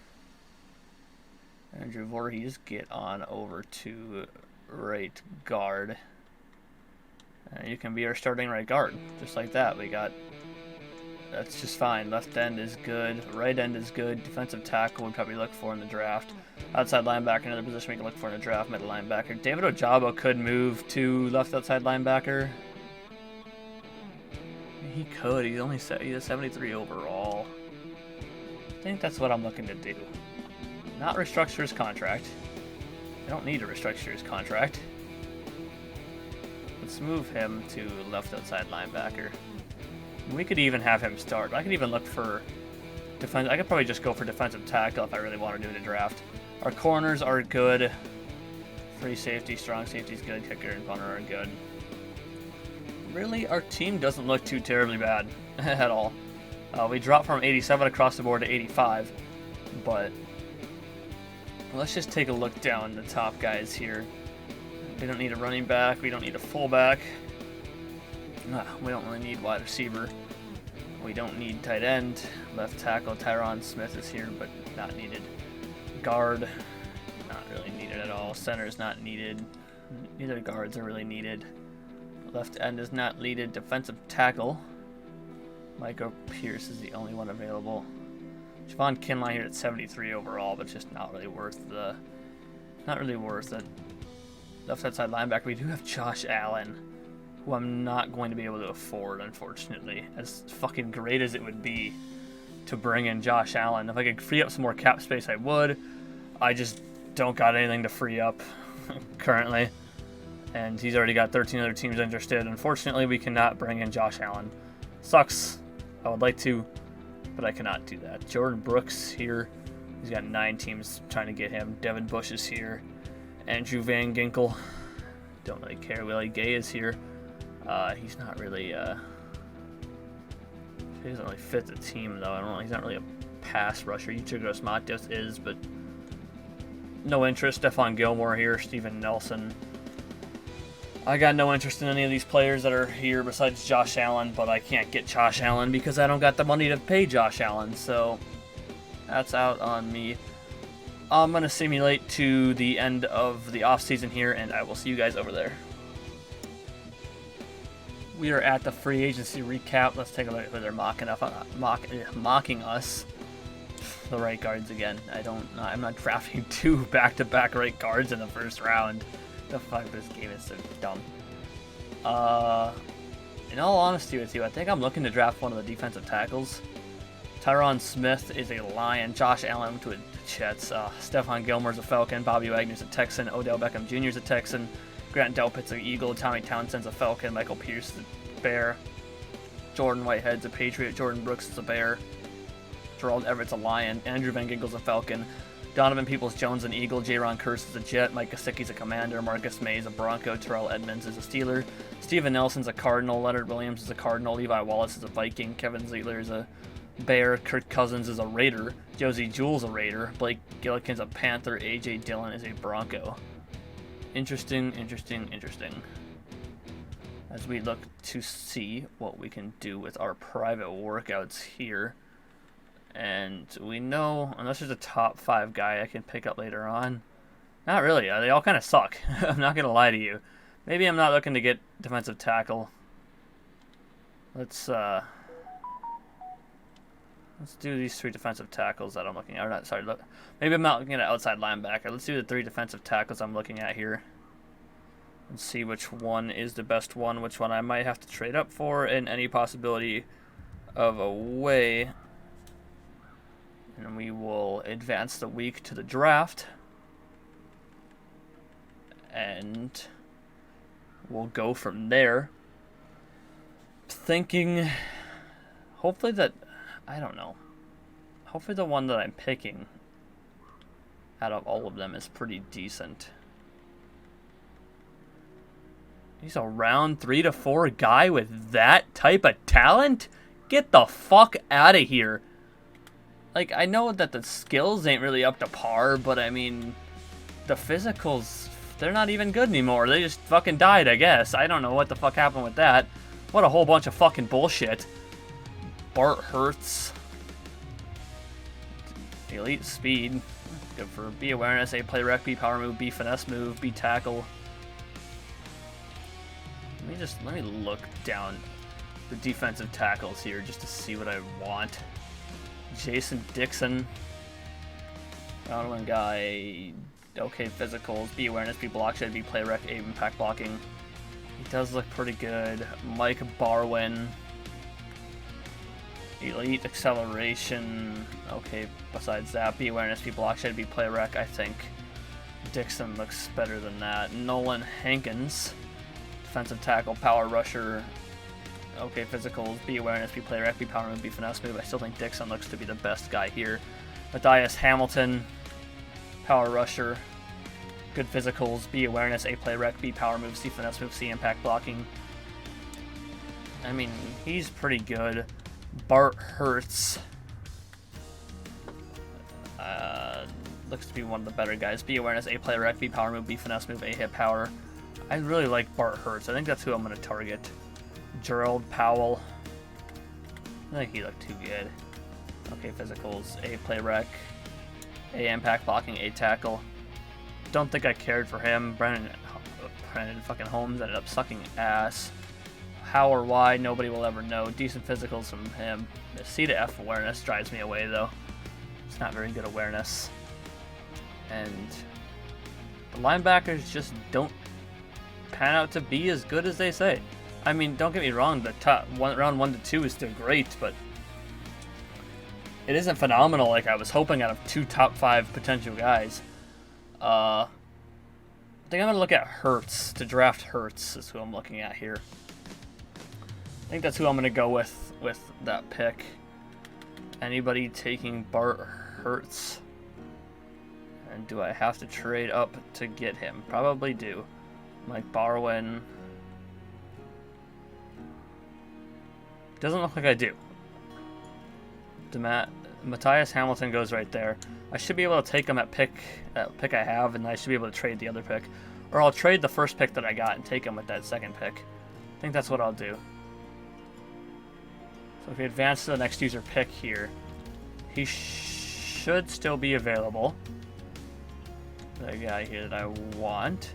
Andrew Voorhees, get on over to right guard. And you can be our starting right guard. Just like that. That's just fine. Left end is good. Right end is good. Defensive tackle we'd probably look for in the draft. Outside linebacker, another position we can look for in the draft. Middle linebacker. David Ojabo could move to left outside linebacker. He could. He's only he's a 73 overall. I think that's what I'm looking to do. Not restructure his contract. I don't need to restructure his contract. Let's move him to left outside linebacker. We could even have him start. I could even look for defense. I could probably just go for defensive tackle if I really want to do the draft. Our corners are good. Free safety, strong safety is good. Kicker and punter are good. Really, our team doesn't look too terribly bad at all. We dropped from 87 across the board to 85, but let's just take a look down the top guys here. We don't need a running back. We don't need a fullback. We don't really need wide receiver. We don't need tight end. Left tackle Tyron Smith is here, but not needed. Guard, not really needed at all. Center is not needed. Neither guards are really needed. Left end is not needed. Defensive tackle. Micah Pierce is the only one available. Javon Kinlaw here at 73 overall, but just not really worth it. Left outside linebacker, we do have Josh Allen, who I'm not going to be able to afford, unfortunately. As fucking great as it would be to bring in Josh Allen. If I could free up some more cap space, I would. I just don't got anything to free up currently. And he's already got 13 other teams interested. Unfortunately, we cannot bring in Josh Allen. Sucks. I would like to, but I cannot do that. Jordan Brooks here. He's got 9 teams trying to get him. Devin Bush is here. Andrew Van Ginkel. Don't really care. Willie Gay is here. He's not really, he doesn't really fit the team, though. I don't know. He's not really a pass rusher. Uchigos Matos is, but no interest. Stephon Gilmore here. Steven Nelson. I got no interest in any of these players that are here besides Josh Allen, but I can't get Josh Allen because I don't got the money to pay Josh Allen, so that's out on me. I'm going to simulate to the end of the offseason here, and I will see you guys over there. We are at the free agency recap. Let's take a look at who they're mocking us. The right guards again. I'm not drafting 2 back-to-back right guards in the first round. The fuck, this game is so dumb. In all honesty with you, I think I'm looking to draft one of the defensive tackles. Tyron Smith is a Lion. Josh Allen to a Jets. Stephon Gilmore's a Falcon. Bobby Wagner's a Texan. Odell Beckham Jr. is a Texan. Grant Delpit's an Eagle. Tommy Townsend's a Falcon. Michael Pierce is a Bear. Jordan Whitehead's a Patriot. Jordan Brooks is a Bear. Gerald Everett's a Lion. Andrew Van Ginkel's a Falcon. Donovan Peoples-Jones an Eagle. Jaron Kearse is a Jet. Mike Gesicki's a Commander. Marcus May is a Bronco. Terrell Edmonds is a Steeler. Steven Nelson's a Cardinal. Leonard Williams is a Cardinal. Levi Wallace is a Viking. Kevin Zeitler is a Bear. Kirk Cousins is a Raider. Josie Jewell's a Raider. Blake Gillikin's a Panther. A.J. Dillon is a Bronco. Interesting. As we look to see what we can do with our private workouts here. And we know, unless there's a top 5 guy I can pick up later on. Not really. They all kind of suck. I'm not going to lie to you. Maybe I'm not looking to get defensive tackle. Let's Let's do these 3 defensive tackles that I'm looking at. Or not, sorry, look. Maybe I'm not looking at an outside linebacker. Let's do the 3 defensive tackles I'm looking at here. And see which one is the best one, which one I might have to trade up for, and any possibility of a way. And we will advance the week to the draft. And we'll go from there. Thinking, hopefully that, I don't know. Hopefully the one that I'm picking out of all of them is pretty decent. He's a round 3 to 4 guy with that type of talent? Get the fuck out of here. Like, I know that the skills ain't really up to par, but I mean, the physicals, they're not even good anymore. They just fucking died, I guess. I don't know what the fuck happened with that. What a whole bunch of fucking bullshit. Bart Hurts. Elite speed. Good for B awareness, A play rec, B power move, B finesse move, B tackle. Let me look down the defensive tackles here just to see what I want. Jason Dixon. Round 1 guy. Okay, physicals. B awareness, B block shed, B play rec, A impact blocking. He does look pretty good. Mike Barwin. Elite acceleration. Okay, besides that, B awareness, B block shed, B play rec. I think Dixon looks better than that. Nolan Hankins. Defensive tackle, power rusher. Okay, physicals, B awareness, B play rec, B power move, B finesse move. I still think Dixon looks to be the best guy here. Matthias Hamilton. Power rusher. Good physicals, B awareness, A play rec, B power move, C finesse move, C impact blocking. I mean, he's pretty good. Bart Hurts. Looks to be one of the better guys. B awareness, A play rec, B power move, B finesse move, A hit power. I really like Bart Hurts. I think that's who I'm going to target. Gerald Powell. I think he looked too good. Okay, physicals, A play rec, A impact blocking, A tackle. Don't think I cared for him. Brendan fucking Holmes ended up sucking ass. How or why, nobody will ever know. Decent physicals from him. The C to F awareness drives me away, though. It's not very good awareness. And the linebackers just don't pan out to be as good as they say. I mean, don't get me wrong, the round 1 to 2 is still great, but it isn't phenomenal like I was hoping out of 2 top 5 potential guys. I think I'm going to look at Hurts. To draft Hurts is who I'm looking at here. I think that's who I'm going to go with that pick. Anybody taking Bart Hurts? And do I have to trade up to get him? Probably do. Mike Barwin. Doesn't look like I do. Matthias Hamilton goes right there. I should be able to take him at pick I have, and I should be able to trade the other pick. Or I'll trade the first pick that I got and take him with that second pick. I think that's what I'll do. So if we advance to the next user pick here, he should still be available. The guy here that I want.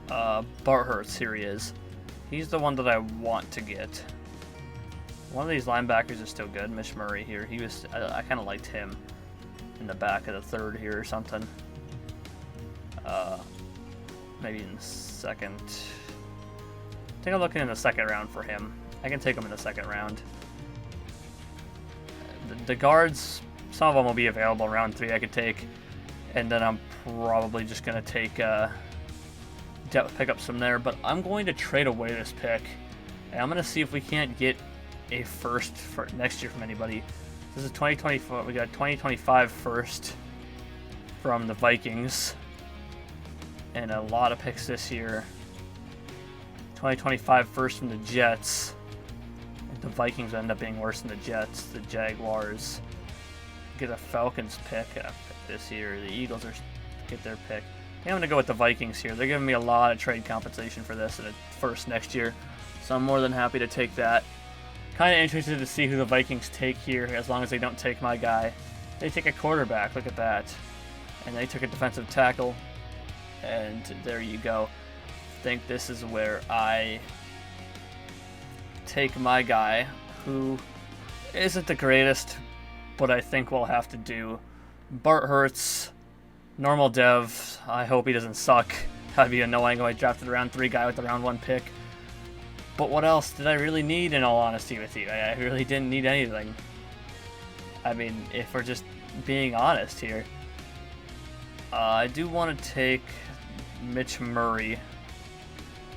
Bart Hurts, here he is. He's the one that I want to get. One of these linebackers is still good. Mish Murray here. I kind of liked him in the back of the third here or something. Maybe in the second. I think I'm looking in the second round for him. I can take him in the second round. The guards, some of them will be available in round 3 I could take. And then I'm probably just going to take depth pickups from there. But I'm going to trade away this pick. And I'm going to see if we can't get a first for next year from anybody. This is 2024. We got 2025 first from the Vikings. And a lot of picks this year. 2025 first from the Jets. The Vikings end up being worse than the Jets. The Jaguars get a Falcons pick this year. The Eagles get their pick. I think I'm going to go with the Vikings here. They're giving me a lot of trade compensation for this at first next year. So I'm more than happy to take that. Kind of interested to see who the Vikings take here, as long as they don't take my guy. They take a quarterback, look at that. And they took a defensive tackle. And there you go. I think this is where I take my guy, who isn't the greatest, but I think we'll have to do. Bart Hurts, normal dev. I hope he doesn't suck. That'd be annoying if I drafted a round 3 guy with the round 1 pick. But what else did I really need, in all honesty with you? I really didn't need anything. I mean, if we're just being honest here. I do want to take Mitch Murray,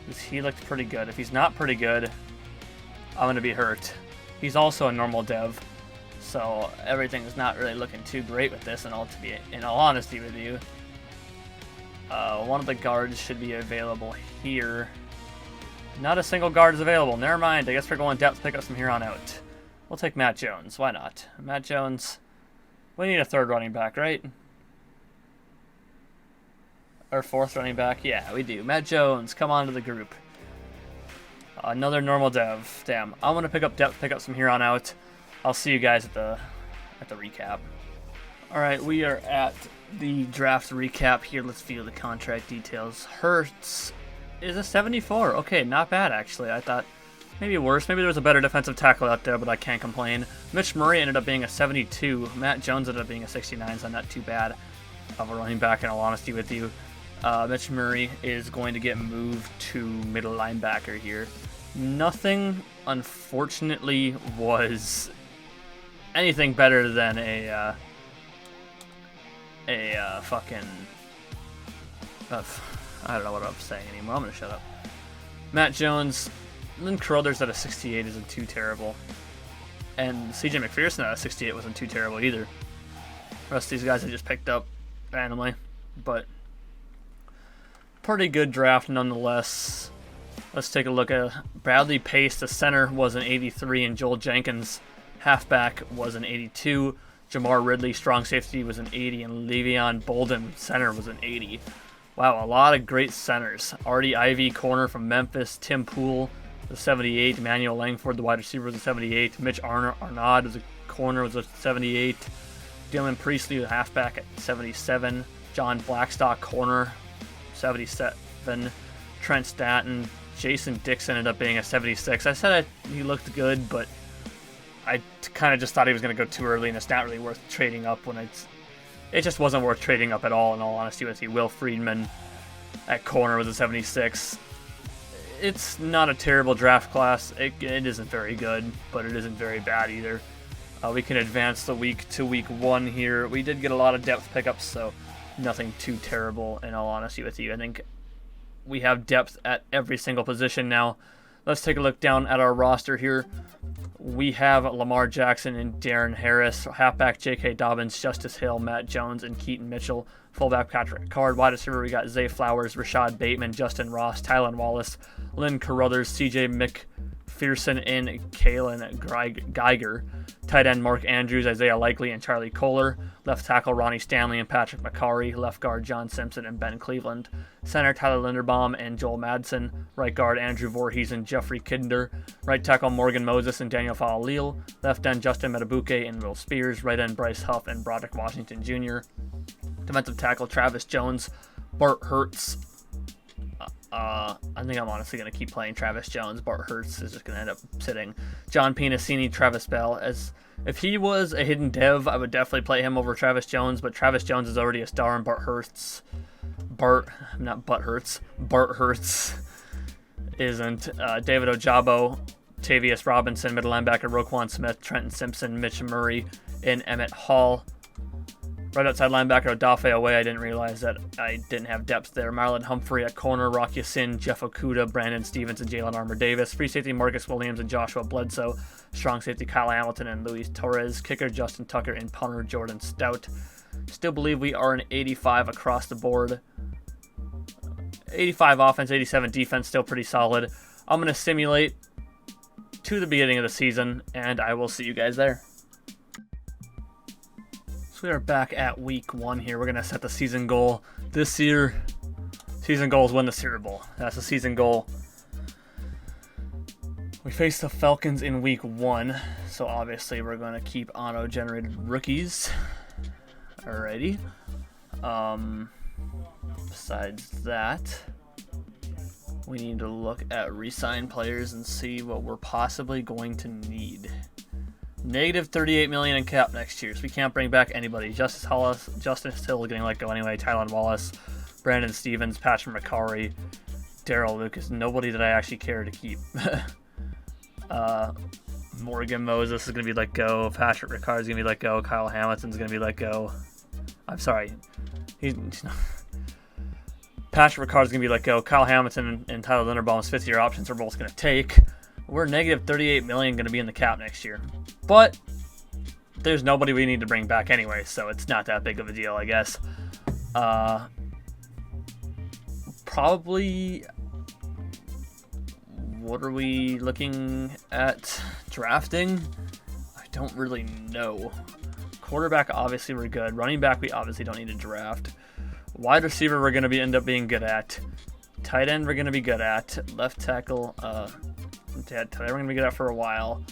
because he looked pretty good. If he's not pretty good, I'm going to be hurt. He's also a normal dev, so everything's not really looking too great with this, in all honesty with you. One of the guards should be available here. Not a single guard is available. Never mind. I guess we're going depth pickups from here on out. We'll take Matt Jones. Why not? Matt Jones. We need a 3rd running back, right? Or 4th running back? Yeah, we do. Matt Jones, come on to the group. Another normal dev. Damn. I'm going to pick up depth pickups from here on out. I'll see you guys at the recap. Alright, we are at the draft recap here. Let's view the contract details. Hurts is a 74. Okay, not bad actually. I thought maybe worse. Maybe there was a better defensive tackle out there, but I can't complain. Mitch Murray ended up being a 72. Matt Jones ended up being a 69, so not too bad of a running back, in all honesty with you. Mitch Murray is going to get moved to middle linebacker here. Nothing, unfortunately, was anything better than a fucking... I don't know what I'm saying anymore. I'm going to shut up. Matt Jones, Lynn Carruthers at a 68 isn't too terrible. And CJ McPherson at a 68 wasn't too terrible either. The rest of these guys I just picked up randomly. But pretty good draft nonetheless. Let's take a look at Bradley Pace. The center was an 83, and Joel Jenkins, halfback, was an 82. Jamar Ridley, strong safety, was an 80, and Le'Veon Bolden, center, was an 80. Wow, a lot of great centers. Artie Ivy, corner from Memphis. Tim Poole, the 78. Emmanuel Langford, the wide receiver, was a 78. Mitch Arnaud, was a corner, was a 78. Dylan Priestley, the halfback, at 77. John Blackstock, corner, 77. Trent Staton. Jason Dixon ended up being a 76. I said he looked good, but I kind of just thought he was going to go too early, and it's not really worth trading up when it just wasn't worth trading up at all, in all honesty with you. Will Friedman at corner was a 76. It's not a terrible draft class. It isn't very good, but it isn't very bad either. We can advance the week to week 1 here. We did get a lot of depth pickups, so nothing too terrible, in all honesty with you. I think we have depth at every single position now. Let's take a look down at our roster here. We have Lamar Jackson and Darren Harris, halfback J.K. Dobbins, Justice Hill, Matt Jones, and Keaton Mitchell. Fullback Patrick Card. Wide receiver, we got Zay Flowers, Rashad Bateman, Justin Ross, Tylan Wallace, Lynn Carruthers, C.J. McPherson, and Kalen Geiger. Tight end Mark Andrews, Isaiah Likely, and Charlie Kohler. Left tackle Ronnie Stanley and Patrick McCarry. Left guard John Simpson and Ben Cleveland. Center Tyler Linderbaum and Joel Madsen. Right guard Andrew Voorhees and Jeffrey Kinder. Right tackle Morgan Moses and Daniel Falalil. Left end Justin Metabuke and Will Spears. Right end Bryce Huff and Broderick Washington Jr. Defensive tackle Travis Jones, Bart Hurts. I think I'm honestly going to keep playing Travis Jones. Bart Hurts is just going to end up sitting. John Pinacini, Travis Bell. If he was a hidden dev, I would definitely play him over Travis Jones, but Travis Jones is already a star, and Bart Hurts isn't. David Ojabo, Tavius Robinson, middle linebacker Roquan Smith, Trenton Simpson, Mitch Murray, and Emmett Hall. Right outside linebacker Odafe Away. I didn't realize that I didn't have depth there. Marlon Humphrey at corner, Rock Ya-Sin, Jeff Okuda, Brandon Stevens, and Jalen Armour Davis. Free safety Marcus Williams and Joshua Bledsoe. Strong safety Kyle Hamilton and Luis Torres. Kicker Justin Tucker and punter Jordan Stout. Still believe we are an 85 across the board. 85 offense, 87 defense, still pretty solid. I'm going to simulate to the beginning of the season, and I will see you guys there. So we are back at week 1 here. We're going to set the season goal. This year, season goal is win the Super Bowl. That's the season goal. We face the Falcons in week 1, so obviously we're going to keep auto-generated rookies. Alrighty. Besides that, we need to look at re-sign players and see what we're possibly going to need. Negative $38 million in cap next year, so we can't bring back anybody. Justice Hill getting let go anyway. Tylan Wallace, Brandon Stevens, Patrick McCarry, Daryl Lucas. Nobody that I actually care to keep. Morgan Moses is going to be let go. Patrick Ricard is going to be let go. Kyle Hamilton's going to be let go. I'm sorry. He's not. Patrick Ricard is going to be let go. Kyle Hamilton and Tyler Linderbaum's fifth-year options are both going to take. We're negative $38 million going to be in the cap next year. But there's nobody we need to bring back anyway, so it's not that big of a deal, I guess. Probably, what are we looking at drafting? I don't really know. Quarterback, obviously we're good. Running back, we obviously don't need to draft. Wide receiver, we're going to end up being good at. Tight end, we're going to be good at. Left tackle, tight end, we're going to be good at for a while.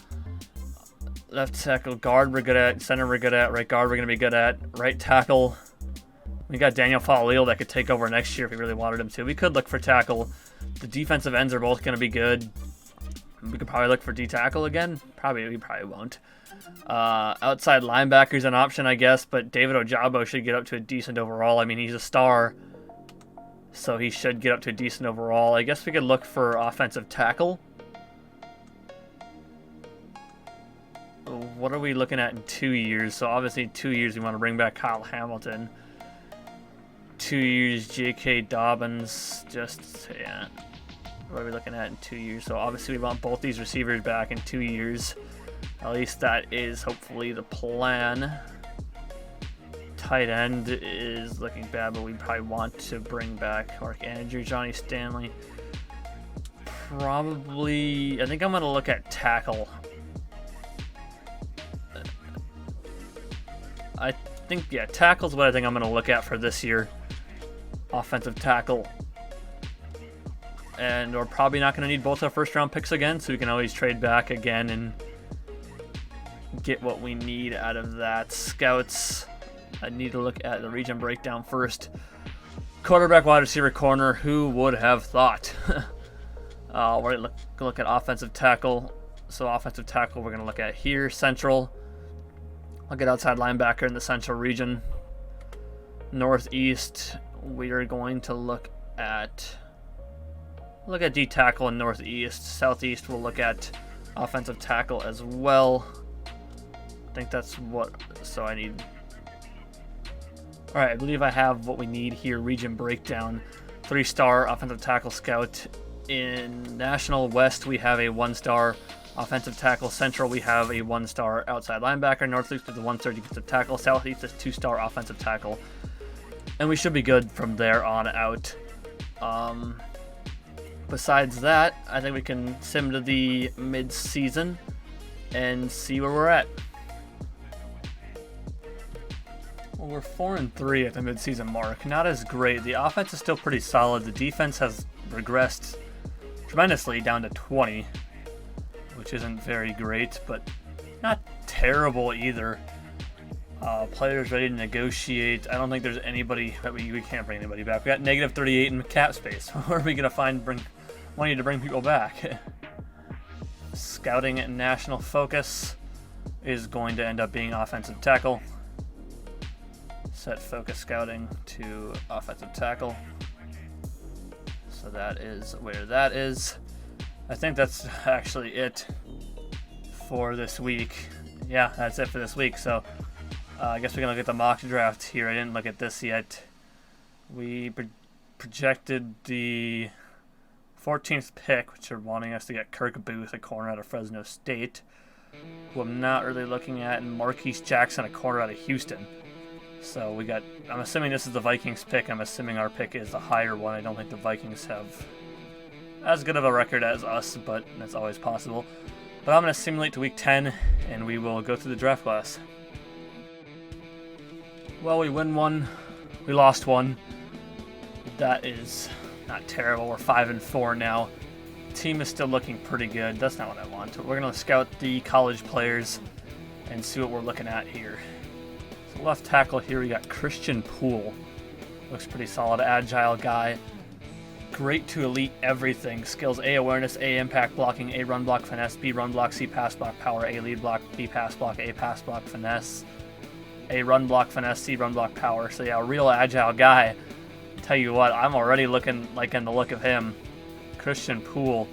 Left tackle, guard, we're good at. Center, we're good at. Right guard, we're going to be good at. Right tackle, we got Daniel Falileo that could take over next year if we really wanted him to. We could look for tackle. The defensive ends are both going to be good. We could probably look for D-tackle again. We probably won't. Outside linebackers an option, I guess, but David Ojabo should get up to a decent overall. I mean, he's a star, so he should get up to a decent overall. I guess we could look for offensive tackle. What are we looking at in 2 years? So obviously in 2 years we want to bring back Kyle Hamilton. 2 years, J.K. Dobbins. Yeah. What are we looking at in 2 years? So obviously we want both these receivers back in 2 years. At least that is hopefully the plan. Tight end is looking bad, but we probably want to bring back Mark Andrew, Johnny Stanley. Probably, I think I'm going to look at tackle. I think, yeah, tackle's what I think I'm going to look at for this year. Offensive tackle. And we're probably not going to need both our first-round picks again, so we can always trade back again and get what we need out of that. Scouts, I need to look at the region breakdown first. Quarterback, wide receiver, corner, who would have thought? We're going to look at offensive tackle. So offensive tackle we're going to look at here. Central. I'll get outside linebacker in the central region. Northeast, we are going to look at D-tackle in northeast. Southeast, we'll look at offensive tackle as well. I think that's so I need. All right, I believe I have what we need here. Region breakdown. 3-star offensive tackle scout. In National West, we have a 1-star offensive tackle. Central, we have a 1-star outside linebacker. Northeast is a 1-star defensive tackle. Southeast is 2-star offensive tackle. And we should be good from there on out. Besides that, I think we can sim to the mid-season and see where we're at. Well, we're 4-3 at the mid-season mark. Not as great. The offense is still pretty solid. The defense has regressed tremendously down to 20, which isn't very great, but not terrible either. Players ready to negotiate. I don't think there's anybody that we can't bring anybody back. We got negative 38 in cap space. Where are we gonna find money to bring people back? Scouting and national focus is going to end up being offensive tackle. Set focus scouting to offensive tackle. So that is where that is. I think that's actually it for this week. Yeah, that's it for this week. So I guess we're going to look at the mock draft here. I didn't look at this yet. We projected the 14th pick, which are wanting us to get Kirk Booth, a corner out of Fresno State, who I'm not really looking at, and Marquise Jackson, a corner out of Houston. So I'm assuming this is the Vikings pick. I'm assuming our pick is the higher one. I don't think the Vikings have as good of a record as us, but that's always possible. But I'm going to simulate to week 10, and we will go through the draft class. Well, we win one. We lost one. That is not terrible. We're 5-4 now. Team is still looking pretty good. That's not what I want. We're going to scout the college players and see what we're looking at here. So left tackle here, we got Christian Poole. Looks pretty solid, agile guy. great to elite everything. Skills: A, awareness, A, impact blocking, A, run block, finesse, B, run block, C, pass block, power, A, lead block, B, pass block, A, pass block, finesse, A, run block, finesse, C, run block, power. So yeah, a real agile guy. Tell you what, I'm already liking the look of him. Christian Poole.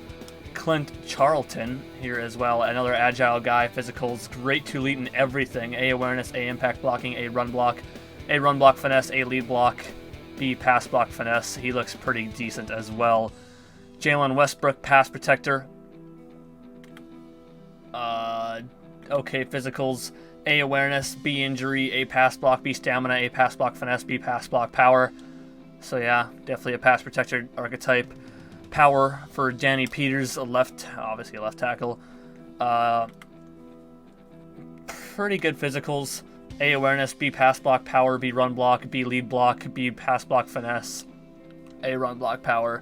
Clint Charlton here as well, another agile guy. Physicals, great to elite in everything. A, awareness, A, impact blocking, A, run block, finesse, A, lead block, B, pass block, finesse. He looks pretty decent as well. Jalen Westbrook, pass protector. Okay, physicals, A, awareness, B, injury, A, pass block, B, stamina, A, pass block, finesse, B, pass block, power. So yeah, definitely a pass protector archetype. Power for Danny Peters, obviously a left tackle. Pretty good physicals. A, awareness, B, pass block, power, B, run block, B, lead block, B, pass block, finesse, A, run block, power.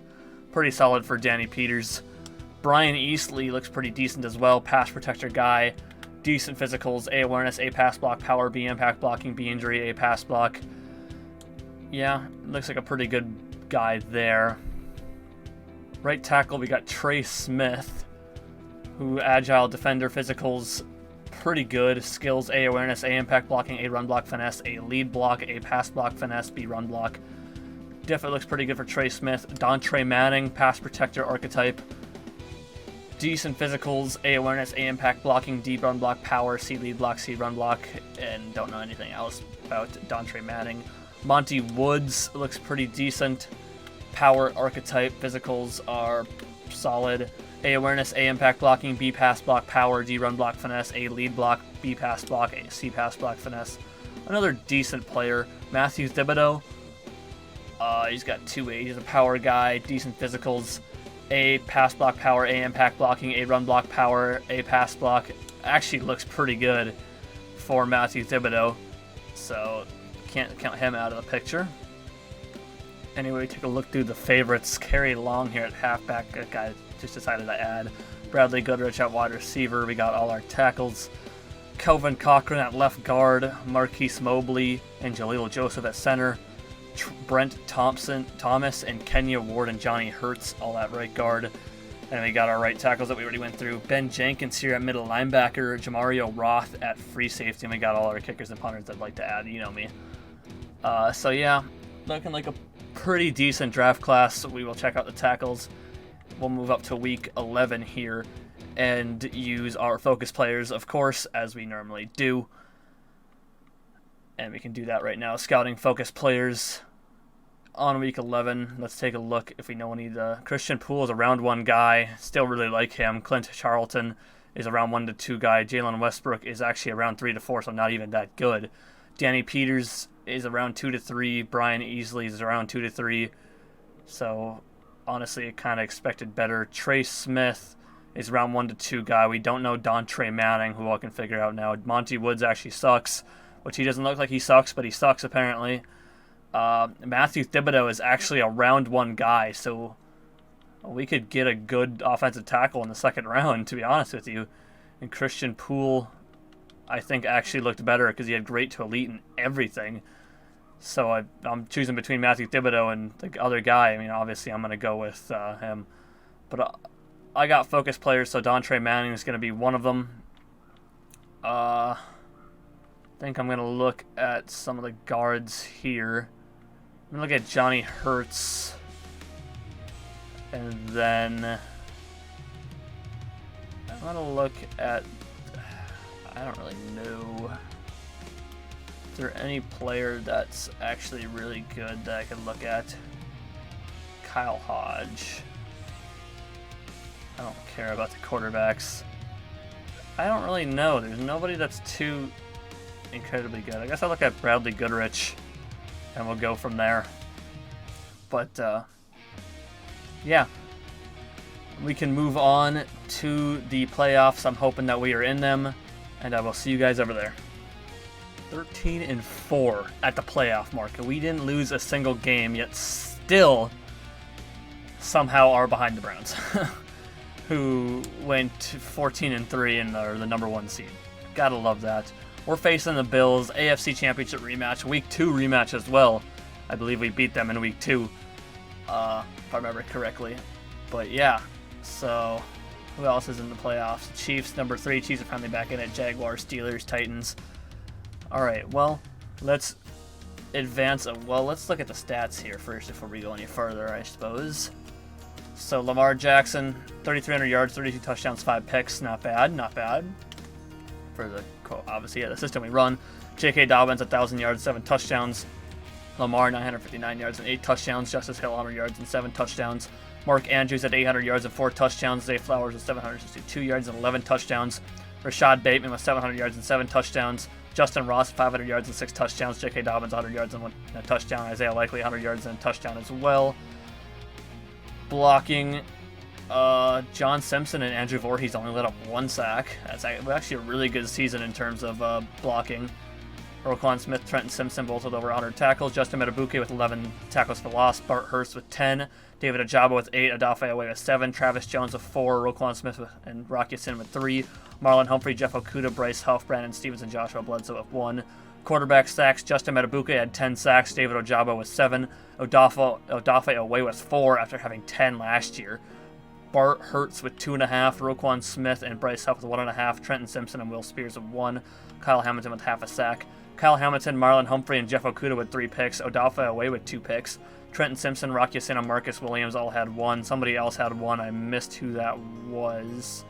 Pretty solid for Danny Peters. Brian Eastley looks pretty decent as well. Pass protector guy. Decent physicals. A, awareness, A, pass block, power, B, impact blocking, B, injury, A, pass block. Yeah, looks like a pretty good guy there. Right tackle, we got Trey Smith, who agile defender, physicals, pretty good. Skills: A, awareness, A, impact blocking, A, run block, finesse, A, lead block, A, pass block, finesse, B, run block. Definitely looks pretty good for Trey Smith. Dontre Manning, pass protector archetype. Decent physicals: A, awareness, A, impact blocking, D, run block, power, C, lead block, C, run block, and don't know anything else about Dontre Manning. Monty Woods looks pretty decent. Power archetype. Physicals are solid. A, awareness, A, impact blocking, B, pass block, power, D, run block, finesse, A, lead block, B, pass block, A, C, pass block, finesse. Another decent player. Matthew Thibodeau. He's got 2A. He's a power guy. Decent physicals. A, pass block, power, A, impact blocking, A, run block, power, A, pass block. Actually looks pretty good for Matthew Thibodeau. So can't count him out of the picture. Anyway, take a look through the favorites. Kerry Long here at halfback. That guy just decided to add. Bradley Goodrich at wide receiver. We got all our tackles. Kelvin Cochran at left guard. Marquise Mobley and Jaleel Joseph at center. Brent Thomas and Kenya Ward and Johnny Hurts all at right guard. And we got our right tackles that we already went through. Ben Jenkins here at middle linebacker. Jamario Roth at free safety. And we got all our kickers and punters I'd like to add. You know me. So yeah, looking like a pretty decent draft class. We will check out the tackles. We'll move up to week 11 here and use our focus players, of course, as we normally do. And we can do that right now. Scouting focus players on week 11. Let's take a look if we know any. Christian Poole is a round 1 guy. Still really like him. Clint Charlton is a round 1 to 2 guy. Jalen Westbrook is actually a round 3 to 4, so not even that good. Danny Peters is around 2 to 3. Brian Eastley is around 2 to 3. So honestly, I kind of expected better. Trey Smith is around 1 to 2 guy. We don't know Dontre Manning, who I can figure out now. Monty Woods actually sucks, which he doesn't look like he sucks, but he sucks apparently. Matthew Thibodeau is actually a round 1 guy, so we could get a good offensive tackle in the second round, to be honest with you. And Christian Poole, I think, actually looked better because he had great to elite in everything. So I'm choosing between Matthew Thibodeau and the other guy. I mean, obviously I'm going to go with him. But I got focus players, so Dontre Manning is going to be one of them. I think I'm going to look at some of the guards here. I'm going to look at Johnny Hurts. And then I'm going to look at... I don't really know. Is there any player that's actually really good that I could look at? Kyle Hodge. I don't care about the quarterbacks. I don't really know. There's nobody that's too incredibly good. I guess I'll look at Bradley Goodrich and we'll go from there. But yeah, we can move on to the playoffs. I'm hoping that we are in them, and I will see you guys over there. 13-4 at the playoff mark. We didn't lose a single game, yet still somehow are behind the Browns, who went 14-3 and are the number 1 seed. Gotta love that. We're facing the Bills, AFC Championship rematch, Week 2 rematch as well. I believe we beat them in Week 2. if I remember correctly. But yeah, so who else is in the playoffs? Chiefs, number 3. Chiefs are finally back in it. Jaguars, Steelers, Titans. All right, well, let's advance. Well, let's look at the stats here first before we go any further, I suppose. So Lamar Jackson, 3,300 yards, 32 touchdowns, 5 picks. Not bad, not bad. For the, obviously, the system we run. J.K. Dobbins, 1,000 yards, 7 touchdowns. Lamar, 959 yards and 8 touchdowns. Justice Hill, 100 yards and 7 touchdowns. Mark Andrews at 800 yards and 4 touchdowns. Zay Flowers with 762 yards and 11 touchdowns. Rashad Bateman with 700 yards and 7 touchdowns. Justin Ross, 500 yards and 6 touchdowns. J.K. Dobbins, 100 yards and a touchdown. Isaiah Likely, 100 yards and a touchdown as well. Blocking, John Simpson and Andrew Voorhees only let up 1 sack. That's actually a really good season in terms of blocking. Roquan Smith, Trenton Simpson, both with over 100 tackles. Justin Metabuke with 11 tackles for loss. Bart Hurst with 10. David Ajabo with 8. Odafe Away with 7. Travis Jones with 4. Roquan Smith and Rocky Sin with 3. Marlon Humphrey, Jeff Okuda, Bryce Huff, Brandon Stevens, and Joshua Bledsoe with 1. Quarterback sacks, Justin Metabuke had 10 sacks. David Ojabo with 7. Odafe Away with 4 after having 10 last year. Bart Hurts with 2.5. Roquan Smith and Bryce Huff with 1.5. Trenton Simpson and Will Spears with 1. Kyle Hamilton with half a sack. Kyle Hamilton, Marlon Humphrey, and Jeff Okuda with 3 picks. Odafe Away with 2 picks. Trenton Simpson, Rocky Sin, and Marcus Williams all had 1. Somebody else had 1. I missed who that was.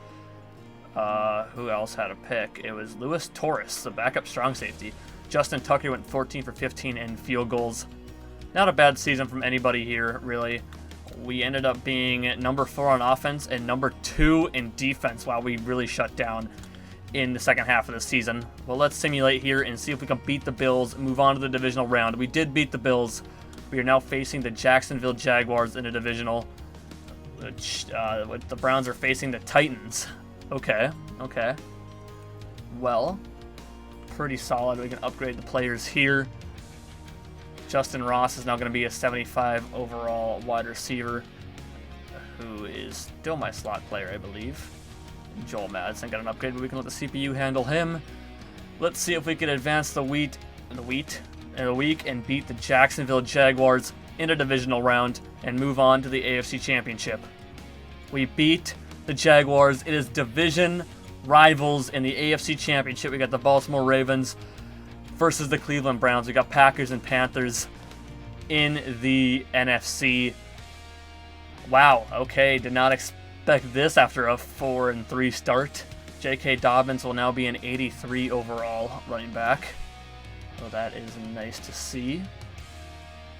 Who else had a pick? It was Luis Torres, the backup strong safety. Justin Tucker went 14 for 15 in field goals. Not a bad season from anybody here, really. We ended up being number 4 on offense and number 2 in defense while we really shut down in the second half of the season. Well, let's simulate here and see if we can beat the Bills, move on to the divisional round. We did beat the Bills. We are now facing the Jacksonville Jaguars in a divisional. The Browns are facing the Titans. Okay. Well, pretty solid. We can upgrade the players here. Justin Ross is now going to be a 75 overall wide receiver, who is still my slot player, I believe. Joel Madsen got an upgrade, but we can let the CPU handle him. Let's see if we can advance the week and beat the Jacksonville Jaguars in a divisional round and move on to the AFC Championship. We beat the Jaguars. It is division rivals in the AFC Championship. We got the Baltimore Ravens versus the Cleveland Browns. We got Packers and Panthers in the NFC. Wow, okay, did not expect this after a 4-3 start. J.K. Dobbins will now be an 83 overall running back. So that is nice to see.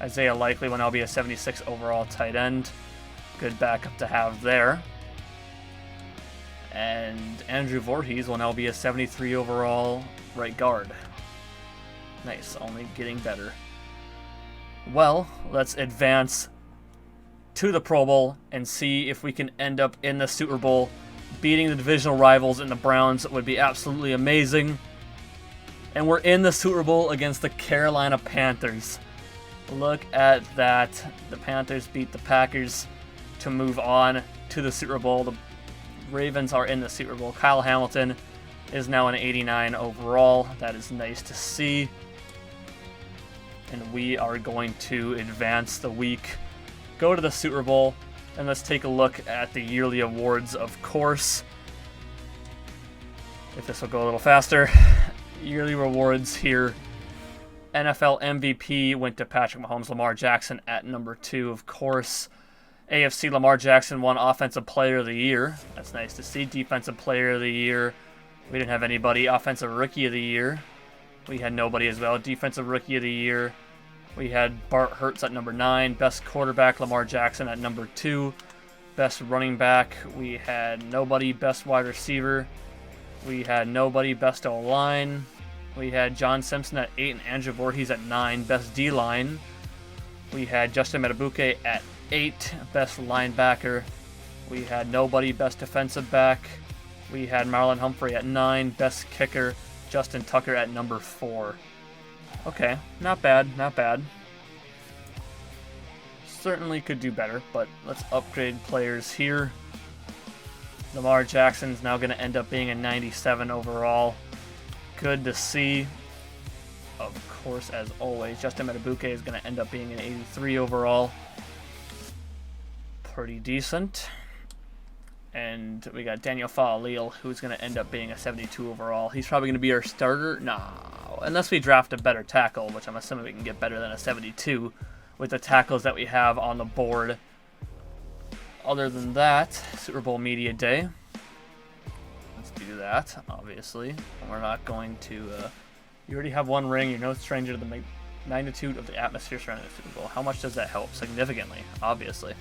Isaiah Likely will now be a 76 overall tight end. Good backup to have there. And Andrew Voorhees will now be a 73 overall right guard. Nice, only getting better. Well, let's advance to the Pro Bowl and see if we can end up in the Super Bowl. Beating the divisional rivals in the Browns would be absolutely amazing. And we're in the Super Bowl against the Carolina Panthers. Look at that. The Panthers beat the Packers to move on to the Super Bowl. The Ravens are in the Super Bowl. Kyle Hamilton is now an 89 overall. That is nice to see. And we are going to advance the week, go to the Super Bowl, and let's take a look at the yearly awards, of course. If this will go a little faster. Yearly rewards here. NFL MVP went to Patrick Mahomes. Lamar Jackson at number 2, of course. AFC Lamar Jackson won Offensive Player of the Year. That's nice to see. Defensive Player of the Year, we didn't have anybody. Offensive Rookie of the Year, we had nobody as well. Defensive Rookie of the Year, we had Bart Hurts at number 9. Best Quarterback, Lamar Jackson at number 2. Best Running Back, we had nobody. Best Wide Receiver, we had nobody. Best O-Line, we had John Simpson at 8 and Andrew Voorhees at 9. Best D-Line, we had Justin Metabuke at 8. Best Linebacker, we had nobody. Best Defensive Back, we had Marlon Humphrey at 9. Best Kicker, Justin Tucker at number 4. Okay, not bad, not bad. Certainly could do better, but let's upgrade players here. Lamar Jackson's now going to end up being a 97 overall. Good to see. Of course, as always, Justin Metabuke is going to end up being an 83 overall. pretty decent. And we got Daniel Fa'alil, who's going to end up being a 72 overall. He's probably going to be our starter. No, unless we draft a better tackle, which I'm assuming we can get better than a 72 with the tackles that we have on the board. Other than that, Super Bowl Media Day. Let's do that, obviously. We're not going to... you already have one ring. You're no stranger to the magnitude of the atmosphere surrounding the Super Bowl. How much does that help? Significantly, obviously.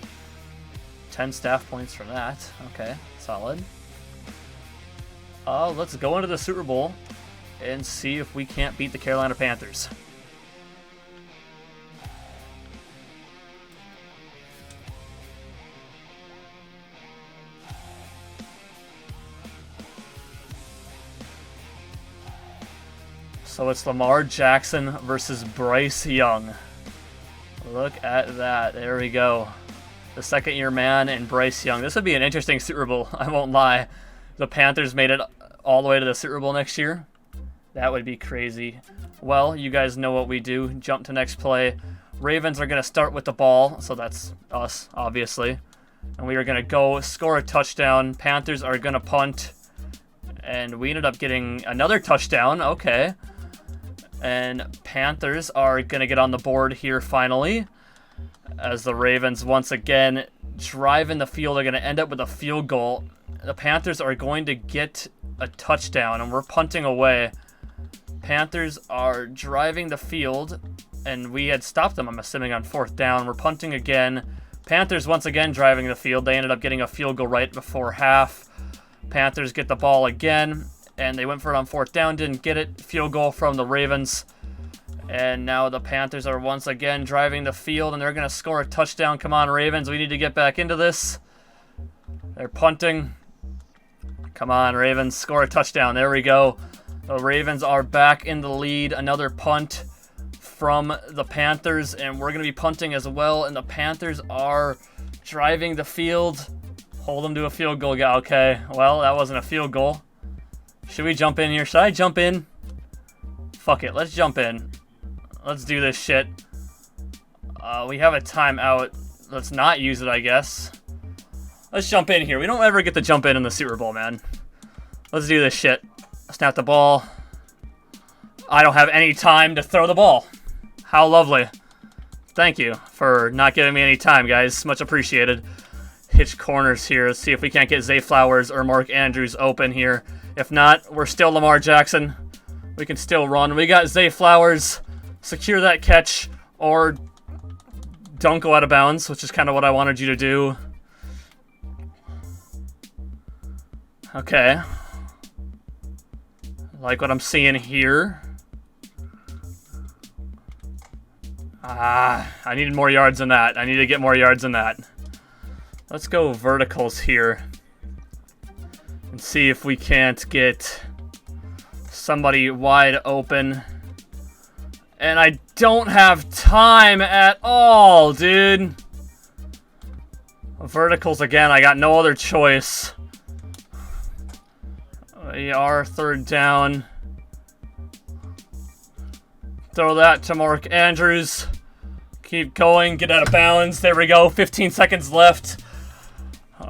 10 staff points from that. Okay, solid. Let's go into the Super Bowl and see if we can't beat the Carolina Panthers. So it's Lamar Jackson versus Bryce Young. Look at that. There we go. The second-year man and Bryce Young. This would be an interesting Super Bowl, I won't lie. The Panthers made it all the way to the Super Bowl next year. That would be crazy. Well, you guys know what we do. Jump to next play. Ravens are going to start with the ball, so that's us, obviously. And we are going to go score a touchdown. Panthers are going to punt. And we ended up getting another touchdown. Okay. And Panthers are going to get on the board here finally. As the Ravens once again drive in the field, are going to end up with a field goal. The Panthers are going to get a touchdown, and we're punting away. Panthers are driving the field, and we had stopped them, I'm assuming, on 4th down. We're punting again. Panthers once again driving the field. They ended up getting a field goal right before half. Panthers get the ball again, and they went for it on 4th down, didn't get it. Field goal from the Ravens. And now the Panthers are once again driving the field, and they're going to score a touchdown. Come on, Ravens. We need to get back into this. They're punting. Come on, Ravens. Score a touchdown. There we go. The Ravens are back in the lead. Another punt from the Panthers, and we're going to be punting as well. And the Panthers are driving the field. Hold them to a field goal. Okay, well, that wasn't a field goal. Should we jump in here? Should I jump in? Fuck it. Let's jump in. Let's do this shit. We have a timeout. Let's not use it, I guess. Let's jump in here. We don't ever get to jump in the Super Bowl, man. Let's do this shit. Snap the ball. I don't have any time to throw the ball. How lovely. Thank you for not giving me any time, guys. Much appreciated. Hitch corners here. Let's see if we can't get Zay Flowers or Mark Andrews open here. If not, we're still Lamar Jackson. We can still run. We got Zay Flowers. Secure that catch, or don't go out of bounds, which is kind of what I wanted you to do. Okay. Like what I'm seeing here. I needed more yards than that. I need to get more yards than that. Let's go verticals here and see if we can't get somebody wide open. And I don't have time at all, dude. Verticals again. I got no other choice. We are 3rd down. Throw that to Mark Andrews. Keep going. Get out of bounds. There we go. 15 seconds left.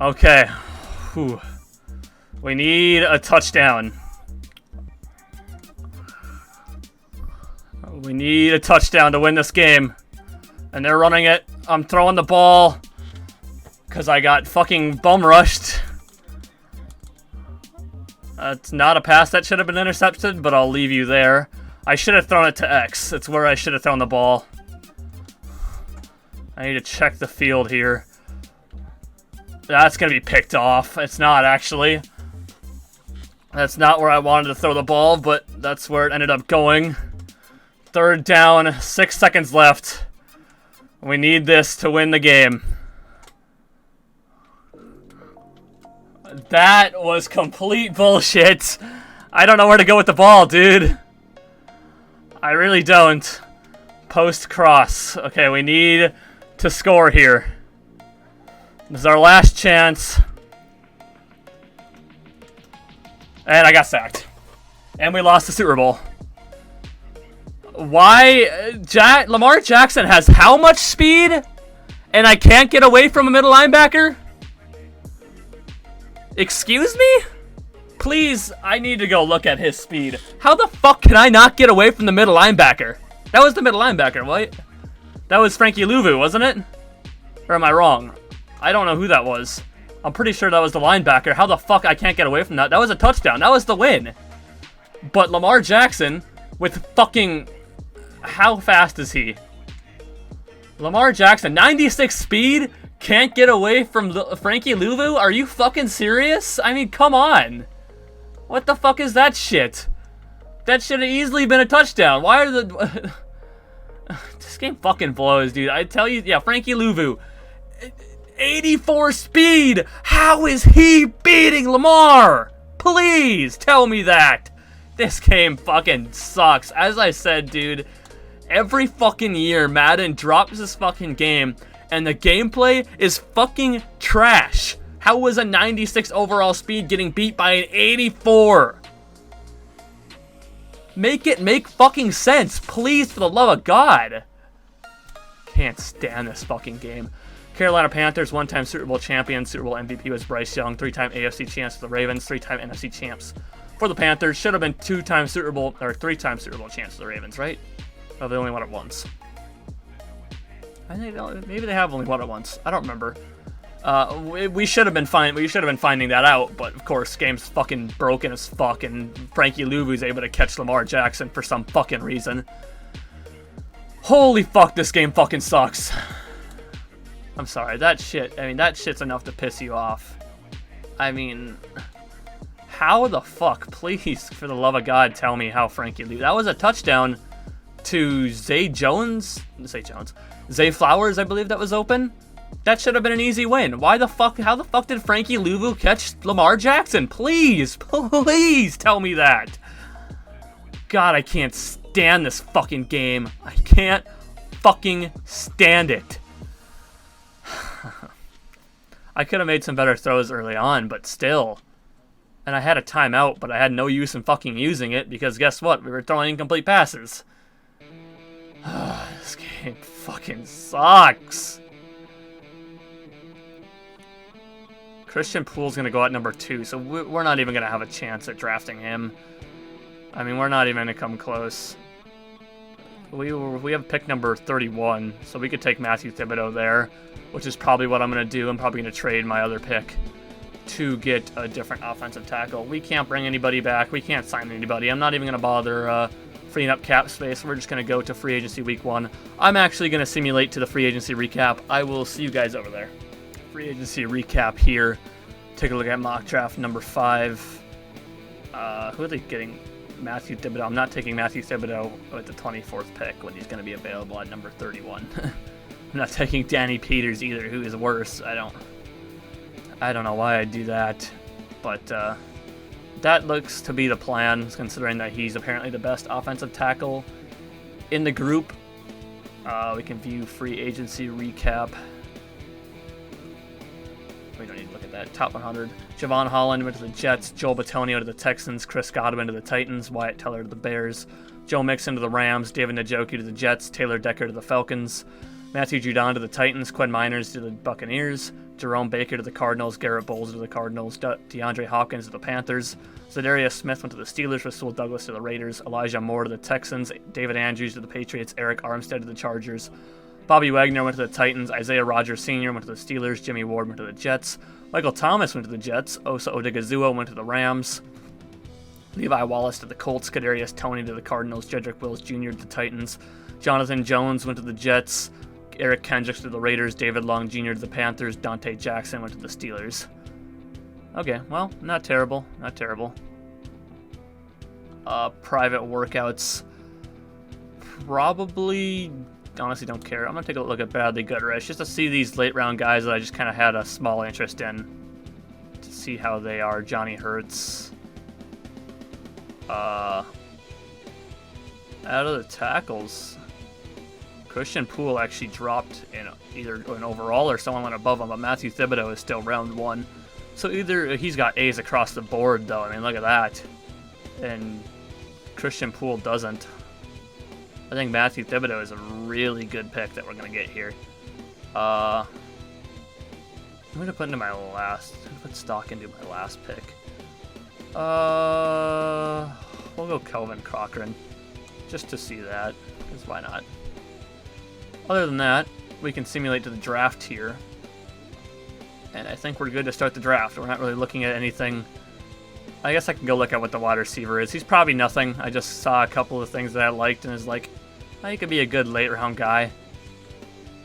Okay. Whew. We need a touchdown. We need a touchdown to win this game. And they're running it. I'm throwing the ball because I got fucking bum rushed. It's not a pass that should have been intercepted, but I'll leave you there. I should have thrown it to X. It's where I should have thrown the ball. I need to check the field here. That's going to be picked off. It's not, actually. That's not where I wanted to throw the ball, but that's where it ended up going. 3rd down, 6 seconds left. We need this to win the game. That was complete bullshit. I don't know where to go with the ball, dude. I really don't. Post cross. Okay, we need to score here. This is our last chance. And I got sacked. And we lost the Super Bowl. Why? Lamar Jackson has how much speed? And I can't get away from a middle linebacker? Excuse me? Please, I need to go look at his speed. How the fuck can I not get away from the middle linebacker? That was the middle linebacker, right? That was Frankie Louvu, wasn't it? Or am I wrong? I don't know who that was. I'm pretty sure that was the linebacker. How the fuck I can't get away from that? That was a touchdown. That was the win. But Lamar Jackson with fucking... How fast is he? Lamar Jackson, 96 speed? Can't get away from Frankie Louvu? Are you fucking serious? I mean, come on. What the fuck is that shit? That should have easily been a touchdown. Why are the... This game fucking blows, dude. I tell you, yeah, Frankie Louvu. 84 speed! How is he beating Lamar? Please tell me that. This game fucking sucks. As I said, dude, every fucking year Madden drops this fucking game and the gameplay is fucking trash. How was a 96 overall speed getting beat by an 84? Make it make fucking sense, please, for the love of God. Can't stand this fucking game. Carolina Panthers, one-time Super Bowl champion. Super Bowl MVP was Bryce Young. Three-time AFC champs for the Ravens. Three-time NFC champs for the Panthers. Should have been three-time Super Bowl champs for the Ravens, right? Oh, they only won it once. I think maybe they have only won it once. I don't remember. We should have been finding that out, but of course, game's fucking broken as fuck, and Frankie Louvu's able to catch Lamar Jackson for some fucking reason. Holy fuck, this game fucking sucks. I'm sorry, that shit's enough to piss you off. I mean, how the fuck, please, for the love of God, tell me how Frankie Louvu... That was a touchdown to Zay Flowers, I believe that was open. That should have been an easy win. How the fuck did Frankie Louvu catch Lamar Jackson? Please tell me that. God, I can't stand this fucking game. I can't fucking stand it. I could have made some better throws early on, but still. And I had a timeout, but I had no use in fucking using it because guess what? We were throwing incomplete passes. This game fucking sucks. Christian Poole's going to go at number 2, so we're not even going to have a chance at drafting him. I mean, we're not even going to come close. We have pick number 31, so we could take Matthew Thibodeau there, which is probably what I'm going to do. I'm probably going to trade my other pick to get a different offensive tackle. We can't bring anybody back. We can't sign anybody. I'm not even going to bother freeing up cap space. We're just going to go to free agency week 1. I'm actually going to simulate to the free agency recap. I will see you guys over there. Free agency recap here. Take a look at mock draft number 5. Who are they getting? Matthew Thibodeau. I'm not taking Matthew Thibodeau at the 24th pick when he's going to be available at number 31. I'm not taking Danny Peters either, who is worse. I don't know why I'd do that, but that looks to be the plan, considering that he's apparently the best offensive tackle in the group. We can view free agency recap. We don't need to look at that. Top 100. Javon Holland went to the Jets. Joel Bitonio to the Texans. Chris Godwin to the Titans. Wyatt Teller to the Bears. Joe Mixon to the Rams. David Njoku to the Jets. Taylor Decker to the Falcons. Matthew Judon to the Titans. Quinn Miners to the Buccaneers. Jerome Baker to the Cardinals. Garrett Bowles to the Cardinals. DeAndre Hopkins to the Panthers. Za'Darius Smith went to the Steelers. Rasul Douglas to the Raiders. Elijah Moore to the Texans. David Andrews to the Patriots. Eric Armstead to the Chargers. Bobby Wagner went to the Titans. Isaiah Rodgers Sr. went to the Steelers. Jimmy Ward went to the Jets. Michael Thomas went to the Jets. Osa Odigizua went to the Rams. Levi Wallace to the Colts. Kadarius Toney to the Cardinals. Jedrick Wills Jr. to the Titans. Jonathan Jones went to the Jets. Eric Kendricks to the Raiders. David Long Jr. to the Panthers. Dante Jackson went to the Steelers. Okay, well, not terrible. Not terrible. Private workouts. Probably... honestly don't care. I'm going to take a look at Badly Good Rush just to see these late round guys that I just kind of had a small interest in. To see how they are. Johnny Hurts. Out of the tackles, Christian Poole actually dropped in either an overall or someone went above him, but Matthew Thibodeau is still round 1. So either he's got A's across the board though. I mean, look at that. And Christian Poole doesn't. I think Matthew Thibodeau is a really good pick that we're going to get here. I'm gonna put stock into my last pick. We'll go Kelvin Cochran, just to see that, because why not? Other than that, we can simulate to the draft here, and I think we're good to start the draft. We're not really looking at anything. I guess I can go look at what the wide receiver is. He's probably nothing. I just saw a couple of things that I liked and is like, oh, he could be a good late round guy.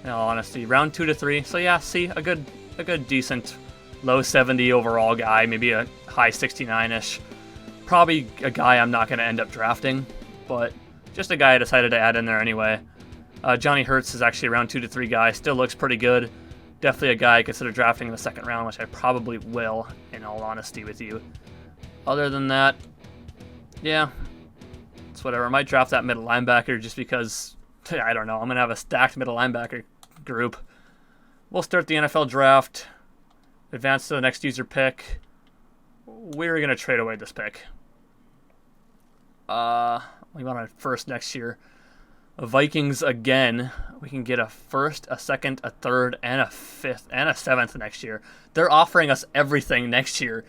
In all honesty, round 2 to 3. So yeah, see, a good decent low 70 overall guy, maybe a high 69-ish. Probably a guy I'm not going to end up drafting, but just a guy I decided to add in there anyway. Johnny Hurts is actually a round 2 to 3 guy. Still looks pretty good. Definitely a guy I consider drafting in the second round, which I probably will, in all honesty with you. Other than that, yeah, it's whatever. I might draft that middle linebacker just because, I don't know, I'm going to have a stacked middle linebacker group. We'll start the NFL draft, advance to the next user pick. We're going to trade away this pick. We want a first next year. Vikings again. We can get a first, a second, a third, and a fifth, and a seventh next year. They're offering us everything next year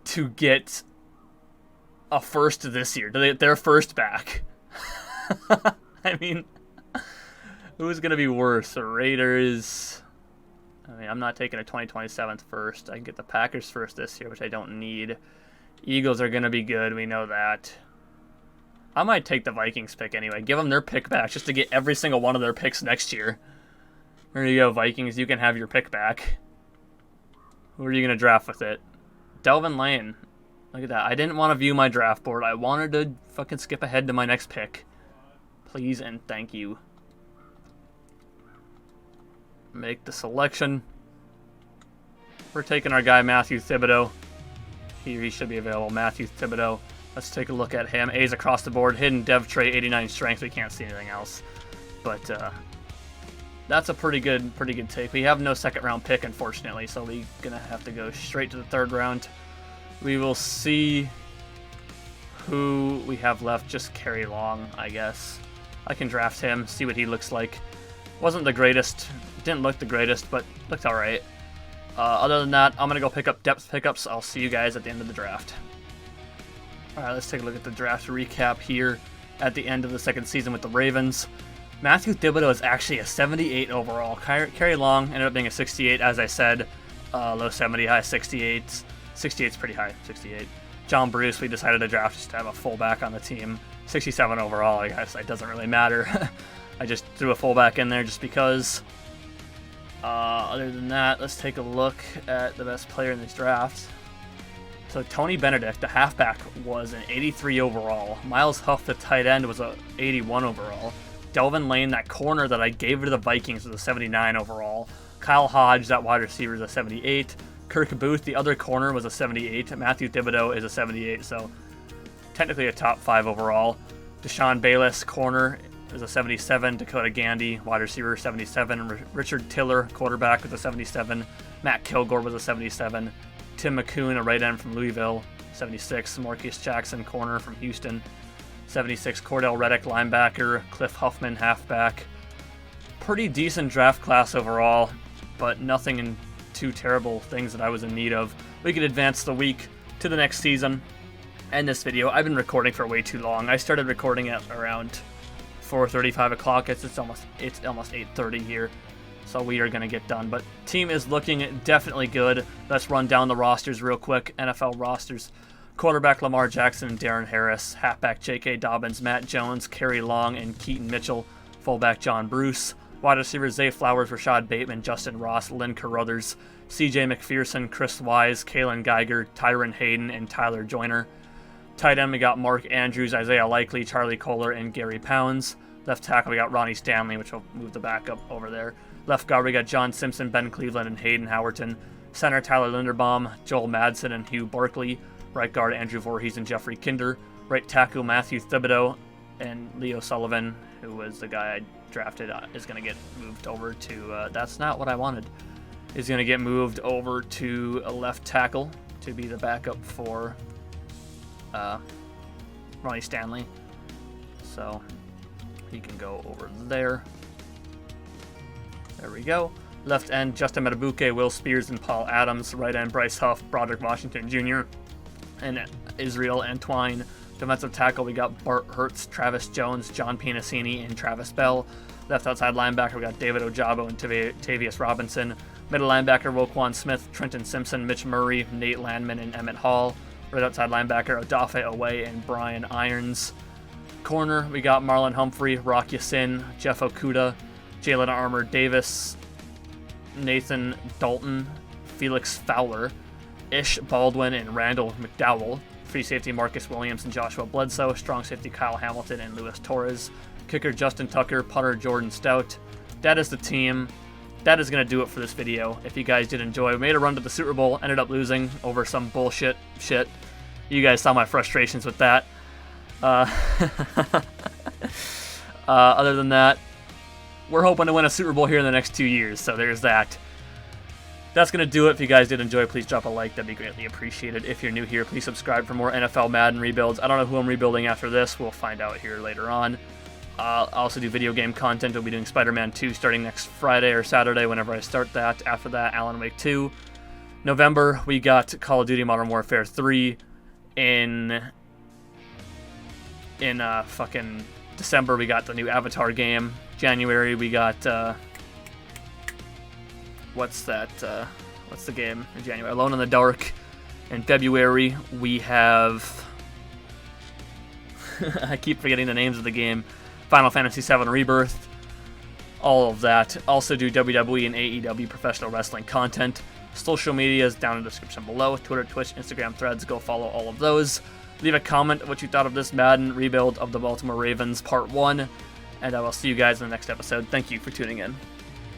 to get a first this year. To get their first back. I mean, who's going to be worse? The Raiders. I mean, I'm not taking a 2027 first. I can get the Packers first this year, which I don't need. Eagles are going to be good. We know that. I might take the Vikings pick anyway. Give them their pick back just to get every single one of their picks next year. There you go, Vikings. You can have your pick back. Who are you going to draft with it? Delvin Lane. Look at that. I didn't want to view my draft board. I wanted to fucking skip ahead to my next pick. Please and thank you. Make the selection. We're taking our guy Matthew Thibodeau. He should be available. Matthew Thibodeau. Let's take a look at him. A's across the board. Hidden dev trait, 89 strength. We can't see anything else. But that's a pretty good take. We have no second round pick, unfortunately, so we're gonna have to go straight to the third round. We will see who we have left. Just carry Long, I guess. I can draft him, see what he looks like. Wasn't the greatest. Didn't look the greatest, but looked all right. Other than that, I'm gonna go pick up depth pickups. I'll see you guys at the end of the draft. All right, let's take a look at the draft recap here at the end of the second season with the Ravens. Matthew Thibodeau is actually a 78 overall. Kerry Long ended up being a 68, as I said. Low 70, high 68. 68's pretty high, 68. John Bruce, we decided to draft just to have a fullback on the team. 67 overall, I guess. It doesn't really matter. I just threw a fullback in there just because. Other than that, let's take a look at the best player in these drafts. So Tony Benedict, the halfback, was an 83 overall. Miles Huff, the tight end, was a 81 overall. Delvin Lane, that corner that I gave to the Vikings, was a 79 overall. Kyle Hodge, that wide receiver, is a 78. Kirk Booth, the other corner, was a 78. Matthew Thibodeau is a 78, so technically a top 5 overall. Deshaun Bayless, corner, is a 77. Dakota Gandy, wide receiver, 77. Richard Tiller, quarterback, was a 77. Matt Kilgore was a 77. Tim McCoon, a right end from Louisville, 76. Marcus Jackson, corner from Houston, 76. Cordell Reddick, linebacker. Cliff Huffman, halfback. Pretty decent draft class overall, but nothing in too terrible things that I was in need of. We could advance the week to the next season. And this video, I've been recording for way too long. I started recording at around 4:30, 5 o'clock. It's almost 8:30 here. So we are going to get done. But team is looking definitely good. Let's run down the rosters real quick. NFL rosters. Quarterback Lamar Jackson and Darren Harris. Halfback J.K. Dobbins, Matt Jones, Kerry Long, and Keaton Mitchell. Fullback John Bruce. Wide receivers Zay Flowers, Rashad Bateman, Justin Ross, Lynn Carruthers, C.J. McPherson, Chris Wise, Kalen Geiger, Tyron Hayden, and Tyler Joyner. Tight end, we got Mark Andrews, Isaiah Likely, Charlie Kohler, and Gary Pounds. Left tackle, we got Ronnie Stanley, which will move the backup over there. Left guard, we got John Simpson, Ben Cleveland, and Hayden Howerton. Center, Tyler Linderbaum, Joel Madsen, and Hugh Barkley. Right guard, Andrew Voorhees and Jeffrey Kinder. Right tackle, Matthew Thibodeau, and Leo Sullivan, who was the guy I drafted, is going to get moved over to, that's not what I wanted, is going to get moved over to a left tackle to be the backup for Ronnie Stanley. So he can go over there. There we go. Left end, Justin Matabuke, Will Spears, and Paul Adams. Right end, Bryce Huff, Broderick Washington Jr., and Israel Antwine. Defensive tackle, we got Bart Hertz, Travis Jones, John Pinacini, and Travis Bell. Left outside linebacker, we got David Ojabo and Tavius Robinson. Middle linebacker, Roquan Smith, Trenton Simpson, Mitch Murray, Nate Landman, and Emmett Hall. Right outside linebacker, Odafe Owe and Brian Irons. Corner, we got Marlon Humphrey, Rock Yassin, Jeff Okuda, Jalen Armour Davis, Nathan Dalton, Felix Fowler, Ish Baldwin, and Randall McDowell. Free safety, Marcus Williams and Joshua Bledsoe. Strong safety, Kyle Hamilton and Luis Torres. Kicker, Justin Tucker. Punter, Jordan Stout. That is the team. That is going to do it for this video. If you guys did enjoy, we made a run to the Super Bowl, ended up losing over some bullshit shit. You guys saw my frustrations with that. Other than that, we're hoping to win a Super Bowl here in the next 2 years, so there's that. That's going to do it. If you guys did enjoy, please drop a like. That'd be greatly appreciated. If you're new here, please subscribe for more NFL Madden rebuilds. I don't know who I'm rebuilding after this. We'll find out here later on. I'll also do video game content. We'll be doing Spider-Man 2 starting next Friday or Saturday, whenever I start that. After that, Alan Wake 2. November, we got Call of Duty Modern Warfare 3. In fucking December, we got the new Avatar game. January, we got... what's the game in January? Alone in the Dark. In February, we have... I keep forgetting the names of the game. Final Fantasy VII Rebirth. All of that. Also do WWE and AEW professional wrestling content. Social media is down in the description below. Twitter, Twitch, Instagram, Threads. Go follow all of those. Leave a comment of what you thought of this Madden rebuild of the Baltimore Ravens Part 1. And I will see you guys in the next episode. Thank you for tuning in.